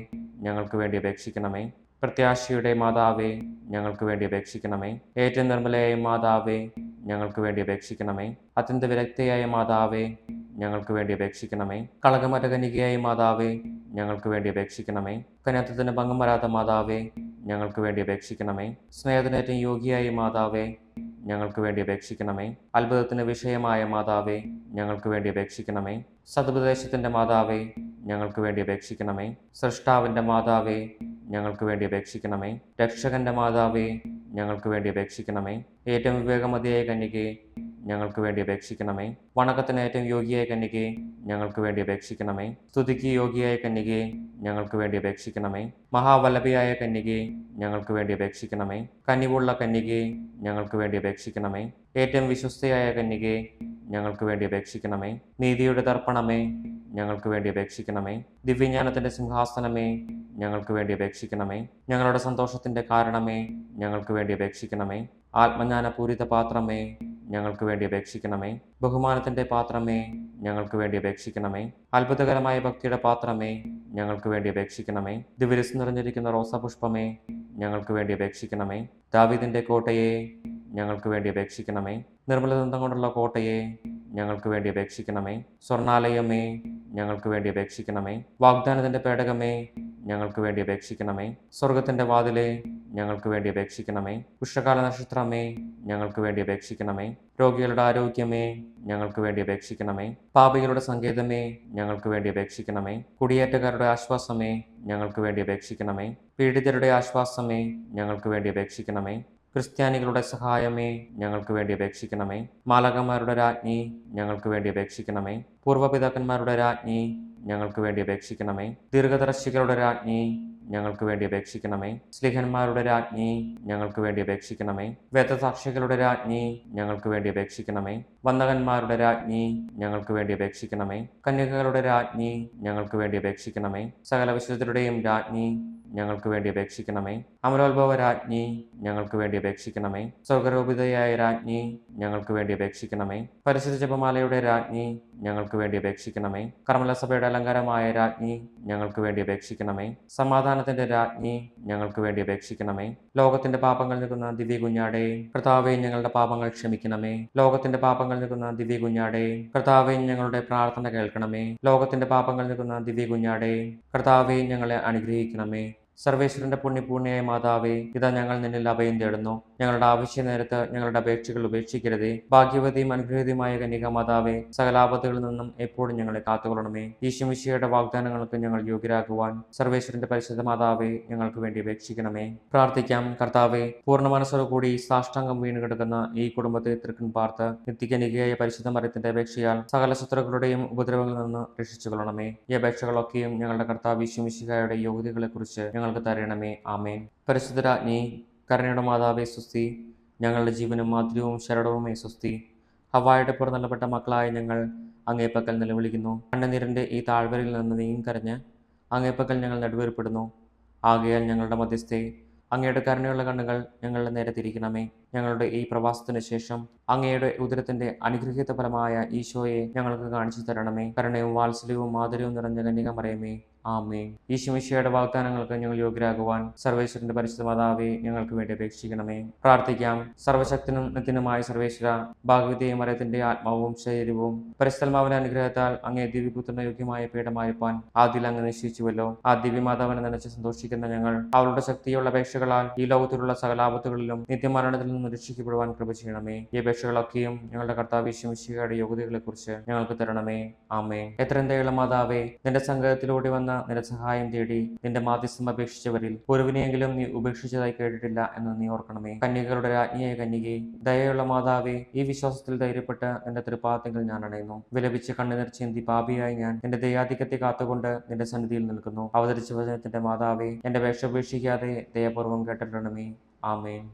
ഞങ്ങൾക്ക് വേണ്ടി അപേക്ഷിക്കണമേ. പ്രത്യാശയുടെ മാതാവേ, ഞങ്ങൾക്ക് വേണ്ടി അപേക്ഷിക്കണമേ. ഏറ്റവും നിർമ്മലയായ മാതാവേ, ഞങ്ങൾക്ക് വേണ്ടി അപേക്ഷിക്കണമേ. അത്യന്ത വിരക്തയായ മാതാവേ, ഞങ്ങൾക്ക് വേണ്ടി അപേക്ഷിക്കണമേ. കളങ്കമറ്റ കന്യകയായ മാതാവേ, ഞങ്ങൾക്ക് വേണ്ടി അപേക്ഷിക്കണമേ. കന്യാത്വത്തിന് ഭംഗം വരാത്ത മാതാവേ, ഞങ്ങൾക്ക് വേണ്ടി അപേക്ഷിക്കണമേ. സ്നേഹത്തിനേറ്റവും യോഗ്യയായ മാതാവേ, ഞങ്ങൾക്ക് വേണ്ടി അപേക്ഷിക്കണമേ. അത്ഭുതത്തിന് വിഷയമായ മാതാവേ, ഞങ്ങൾക്ക് വേണ്ടി അപേക്ഷിക്കണമേ. സതുപദേശത്തിന്റെ മാതാവേ, ഞങ്ങൾക്ക് വേണ്ടി അപേക്ഷിക്കണമേ. സൃഷ്ടാവിന്റെ മാതാവേ, ഞങ്ങൾക്ക് വേണ്ടി അപേക്ഷിക്കണമേ. രക്ഷകന്റെ മാതാവേ, ഞങ്ങൾക്ക് വേണ്ടി അപേക്ഷിക്കണമേ. ഏറ്റവും വിവേകമതിയായ കന്യകയെ, ഞങ്ങൾക്ക് വേണ്ടി അപേക്ഷിക്കണമേ. വണക്കത്തിന് ഏറ്റവും യോഗ്യയായ കന്യകെ, ഞങ്ങൾക്ക് വേണ്ടി അപേക്ഷിക്കണമേ. സ്തുതിക്ക് യോഗ്യയായ കന്യകെ, ഞങ്ങൾക്ക് വേണ്ടി അപേക്ഷിക്കണമേ. മഹാവല്ലഭയായ കന്യകെ, ഞങ്ങൾക്ക് വേണ്ടി അപേക്ഷിക്കണമേ. കനിവുള്ള കന്യകെ, ഞങ്ങൾക്ക് വേണ്ടി അപേക്ഷിക്കണമേ. ഏറ്റവും വിശ്വസ്തയായ കന്യകെ, ഞങ്ങൾക്ക് വേണ്ടി അപേക്ഷിക്കണമേ. നീതിയുടെ ദർപ്പണമേ, ഞങ്ങൾക്ക് വേണ്ടി അപേക്ഷിക്കണമേ. ദിവ്യജ്ഞാനത്തിന്റെ സിംഹാസനമേ, ഞങ്ങൾക്ക് വേണ്ടി അപേക്ഷിക്കണമേ. ഞങ്ങളുടെ സന്തോഷത്തിന്റെ കാരണമേ, ഞങ്ങൾക്ക് വേണ്ടി അപേക്ഷിക്കണമേ. ആത്മജ്ഞാനപൂരിത പാത്രമേ, ഞങ്ങൾക്ക് വേണ്ടി അപേക്ഷിക്കണമേ. ബഹുമാനത്തിന്റെ പാത്രമേ, ഞങ്ങൾക്ക് വേണ്ടി അപേക്ഷിക്കണമേ. അത്ഭുതകരമായ ഭക്തിയുടെ പാത്രമേ, ഞങ്ങൾക്ക് വേണ്ടി അപേക്ഷിക്കണമേ. ദിവ്യരസം നിറഞ്ഞിരിക്കുന്ന റോസാപുഷ്പമേ, ഞങ്ങൾക്ക് വേണ്ടി അപേക്ഷിക്കണമേ. ദാവീദിന്റെ കോട്ടയെ, ഞങ്ങൾക്ക് വേണ്ടി അപേക്ഷിക്കണമേ. നിർമ്മലദന്തം കൊണ്ടുള്ള കോട്ടയെ, ഞങ്ങൾക്ക് വേണ്ടി അപേക്ഷിക്കണമേ. സ്വർണാലയമേ, ഞങ്ങൾക്ക് വേണ്ടി അപേക്ഷിക്കണമേ. വാഗ്ദാനത്തിന്റെ പേടകമേ, ഞങ്ങൾക്ക് വേണ്ടി അപേക്ഷിക്കണമേ. സ്വർഗത്തിന്റെ വാതിലെ, ഞങ്ങൾക്ക് വേണ്ടി അപേക്ഷിക്കണമേ. ഉഷകാല നക്ഷത്രമേ, ഞങ്ങൾക്ക് വേണ്ടി അപേക്ഷിക്കണമേ. രോഗികളുടെ ആരോഗ്യമേ, ഞങ്ങൾക്ക് വേണ്ടി അപേക്ഷിക്കണമേ. പാപികളുടെ സങ്കേതമേ, ഞങ്ങൾക്ക് വേണ്ടി അപേക്ഷിക്കണമേ. കുടിയേറ്റക്കാരുടെ ആശ്വാസമേ, ഞങ്ങൾക്ക് വേണ്ടി അപേക്ഷിക്കണമേ. പീഡിതരുടെ ആശ്വാസമേ, ഞങ്ങൾക്ക് വേണ്ടി അപേക്ഷിക്കണമേ. ക്രിസ്ത്യാനികളുടെ സഹായമേ, ഞങ്ങൾക്ക് വേണ്ടി അപേക്ഷിക്കണമേ. മാലാഖമാരുടെ രാജ്ഞി, ഞങ്ങൾക്ക് വേണ്ടി അപേക്ഷിക്കണമേ. പൂർവ്വപിതാക്കന്മാരുടെ രാജ്ഞി, ഞങ്ങൾക്ക് വേണ്ടി അപേക്ഷിക്കണമേ. ദീർഘദർശികളുടെ രാജ്ഞി, ഞങ്ങൾക്ക് വേണ്ടി അപേക്ഷിക്കണമേ. സ്ലിഹന്മാരുടെ രാജ്ഞി, ഞങ്ങൾക്ക് വേണ്ടി അപേക്ഷിക്കണമേ. വേദസാക്ഷികളുടെ രാജ്ഞി, ഞങ്ങൾക്ക് വേണ്ടി അപേക്ഷിക്കണമേ. വന്ദകന്മാരുടെ രാജ്ഞി, ഞങ്ങൾക്ക് വേണ്ടി അപേക്ഷിക്കണമേ. കന്യകകളുടെ രാജ്ഞി, ഞങ്ങൾക്ക് വേണ്ടി അപേക്ഷിക്കണമേ. സകല വിശുദ്ധരുടെയും രാജ്ഞി, ഞങ്ങൾക്ക് വേണ്ടി അപേക്ഷിക്കണമേ. അമലോത്ഭവ രാജ്ഞി, ഞങ്ങൾക്ക് വേണ്ടി അപേക്ഷിക്കണമേ. സ്വർഗരൂപിതയായ രാജ്ഞി, ഞങ്ങൾക്ക് വേണ്ടി അപേക്ഷിക്കണമേ. പരിശുദ്ധ ജപമാലയുടെ രാജ്ഞി, ഞങ്ങൾക്ക് വേണ്ടി അപേക്ഷിക്കണമേ. കർമ്മലസഭയുടെ അലങ്കാരമായ രാജ്ഞി, ഞങ്ങൾക്ക് വേണ്ടി അപേക്ഷിക്കണമേ. സമാധാനത്തിന്റെ രാജ്ഞി, ഞങ്ങൾക്ക് വേണ്ടി അപേക്ഷിക്കണമേ. ലോകത്തിന്റെ പാപങ്ങൾ നിൽക്കുന്ന ദിവ്യ കുഞ്ഞാടേ, കർത്താവേ ഞങ്ങളുടെ പാപങ്ങൾ ക്ഷമിക്കണമേ. ലോകത്തിന്റെ പാപങ്ങൾ നിൽക്കുന്ന ദിവ്യ കുഞ്ഞാടേ, കർത്താവേ ഞങ്ങളുടെ പ്രാർത്ഥന കേൾക്കണമേ. ലോകത്തിന്റെ പാപങ്ങൾ നിൽക്കുന്ന ദിവ്യ കുഞ്ഞാടേ, കർത്താവേ ഞങ്ങളെ അനുഗ്രഹിക്കണമേ. സർവേശ്വരന്റെ പുണ്യപൂർണ്ണയായ മാതാവേ, ഇതാ ഞങ്ങൾ നിന്നിൽ അഭയം തേടുന്നു. ഞങ്ങളുടെ ആവശ്യ നേരത്ത് ഞങ്ങളുടെ അപേക്ഷകൾ ഉപേക്ഷിക്കരുതേ. ഭാഗ്യവതിയും അനുഗ്രഹീതയുമായ കന്യക മാതാവേ, സകലാപത്തുകളിൽ നിന്നും എപ്പോഴും ഞങ്ങളെ കാത്തുകൊള്ളണമേ. ഈശോമിശിഹായുടെ വാഗ്ദാനങ്ങൾക്ക് ഞങ്ങൾ യോഗ്യരാകുവാൻ സർവേശ്വരന്റെ പരിശുദ്ധ മാതാവേ, ഞങ്ങൾക്ക് വേണ്ടി അപേക്ഷിക്കണമേ. പ്രാർത്ഥിക്കാം. കർത്താവേ, പൂർണ്ണ മനസ്സോടുകൂടി സാഷ്ടാംഗം വീണ് കിടക്കുന്ന ഈ കുടുംബത്തെ തൃക്കൺ പാർത്ത് നിത്യകന്യകയായ പരിശുദ്ധ മറിയത്തിന്റെ അപേക്ഷയാൽ സകല ശത്രുക്കളുടെയും ഉപദ്രവങ്ങളിൽ നിന്ന് രക്ഷിച്ചുകൊള്ളണമേ. ഈ അപേക്ഷകളൊക്കെയും ഞങ്ങളുടെ കർത്താവ് ഈശോമിശിഹായുടെ യോഗ്യതകളെക്കുറിച്ച് ഞങ്ങൾക്ക് തരണമേ. ആമേൻ. പരിശുദ്ധ രാജ്ഞി, കരുണയുടെ മാതാവേ സ്വസ്തി. ഞങ്ങളുടെ ജീവനും മാധുര്യവും ശരണവുമേ സ്വസ്തി. ഹവ്വായുടെ പുറന്തള്ളപ്പെട്ട മക്കളായ ഞങ്ങൾ അങ്ങേപ്പക്കൽ നിലവിളിക്കുന്നു. കണ്ണുനീരിൻ്റെ ഈ താഴ്വരയിൽ നിന്ന് നീങ്ങി കരഞ്ഞ് അങ്ങേപ്പക്കൽ ഞങ്ങൾ നെടുവേർപ്പെടുന്നു. ആകയാൽ ഞങ്ങളുടെ മധ്യസ്ഥെ, അങ്ങയുടെ കരുണയുള്ള കണ്ണുകൾ ഞങ്ങളുടെ നേരെ തിരിക്കണമേ. ഞങ്ങളുടെ ഈ പ്രവാസത്തിന് ശേഷം അങ്ങയുടെ ഉദരത്തിന്റെ അനുഗ്രഹീത ഫലമായ ഈശോയെ ഞങ്ങൾക്ക് കാണിച്ചു തരണമേ. കരുണയും വാത്സല്യവും മാധുര്യവും നിറഞ്ഞ കന്യക മറിയമേ, ആമേൻ. ഈശോമിശിഹായുടെ വാഗ്ദാനങ്ങൾക്ക് ഞങ്ങൾ യോഗ്യരാകുവാൻ സർവേശ്വരന്റെ പരിശുദ്ധ മാതാവേ, ഞങ്ങൾക്ക് വേണ്ടി അപേക്ഷിക്കണമേ. പ്രാർത്ഥിക്കാം. സർവശക്തനും നിത്യനുമായ സർവേശ്വര, ഭാഗ്യവതിയായ മറിയത്തിന്റെ ആത്മാവും ശരീരവും പരിശുദ്ധാത്മാവിന്റെ അനുഗ്രഹത്താൽ അങ്ങേ ദിവ്യപുത്രന് യോഗ്യമായ പീഠമായിരിക്കാൻ ആദ്യം അങ്ങ് നിശ്ചയിച്ചുവല്ലോ. ആ ദിവ്യമാതാവിനെ നനച്ച് സന്തോഷിക്കുന്ന ഞങ്ങൾ അവളുടെ ശക്തിയുള്ള അപേക്ഷകളാൽ ഈ ലോകത്തിലുള്ള സകലാപത്തുകളിലും നിത്യമരണത്തിൽ നിന്ന് രക്ഷിക്കപ്പെടുവാൻ കൃപ ചെയ്യണമേ. ഈ അപേക്ഷകളൊക്കെയും ഞങ്ങളുടെ കർത്താവ് ഈശോമിശിഹായുടെ യോഗ്യതകളെ കുറിച്ച് ഞങ്ങൾക്ക് തരണമേ. ആമേൻ. എത്രയും ദയുള്ള മാതാവേ, നിന്റെ സംഘത്തിലൂടെ വന്ന നിന്റെ സഹായം തേടി നിന്റെ മാധ്യസ്ഥം അപേക്ഷിച്ചവരിൽ ഒരുവിനെയെങ്കിലും നീ ഉപേക്ഷിച്ചതായി കേട്ടിട്ടില്ല എന്ന് നീ ഓർക്കണമേ. കന്യകകളുടെ രാജ്ഞിയായ കന്യകെ, ദയയുള്ള മാതാവേ, ഈ വിശ്വാസത്തിൽ ധൈര്യപ്പെട്ട് നിന്റെ തൃപ്പാദത്തിൽ ഞാൻ അണയുന്നു. വിലപിച്ച് കണ്ണുനീർ ചിന്തി പാപിയായി ഞാൻ നിന്റെ ദയാധിക്യത്തെ കാത്തുകൊണ്ട് നിന്റെ സന്നിധിയിൽ നിൽക്കുന്നു. അവതരിച്ച വചനത്തിന്റെ മാതാവേ, എന്റെ അപേക്ഷ ഉപേക്ഷിക്കാതെ ദയപൂർവ്വം കേട്ടിരണമേ. ആമേൻ.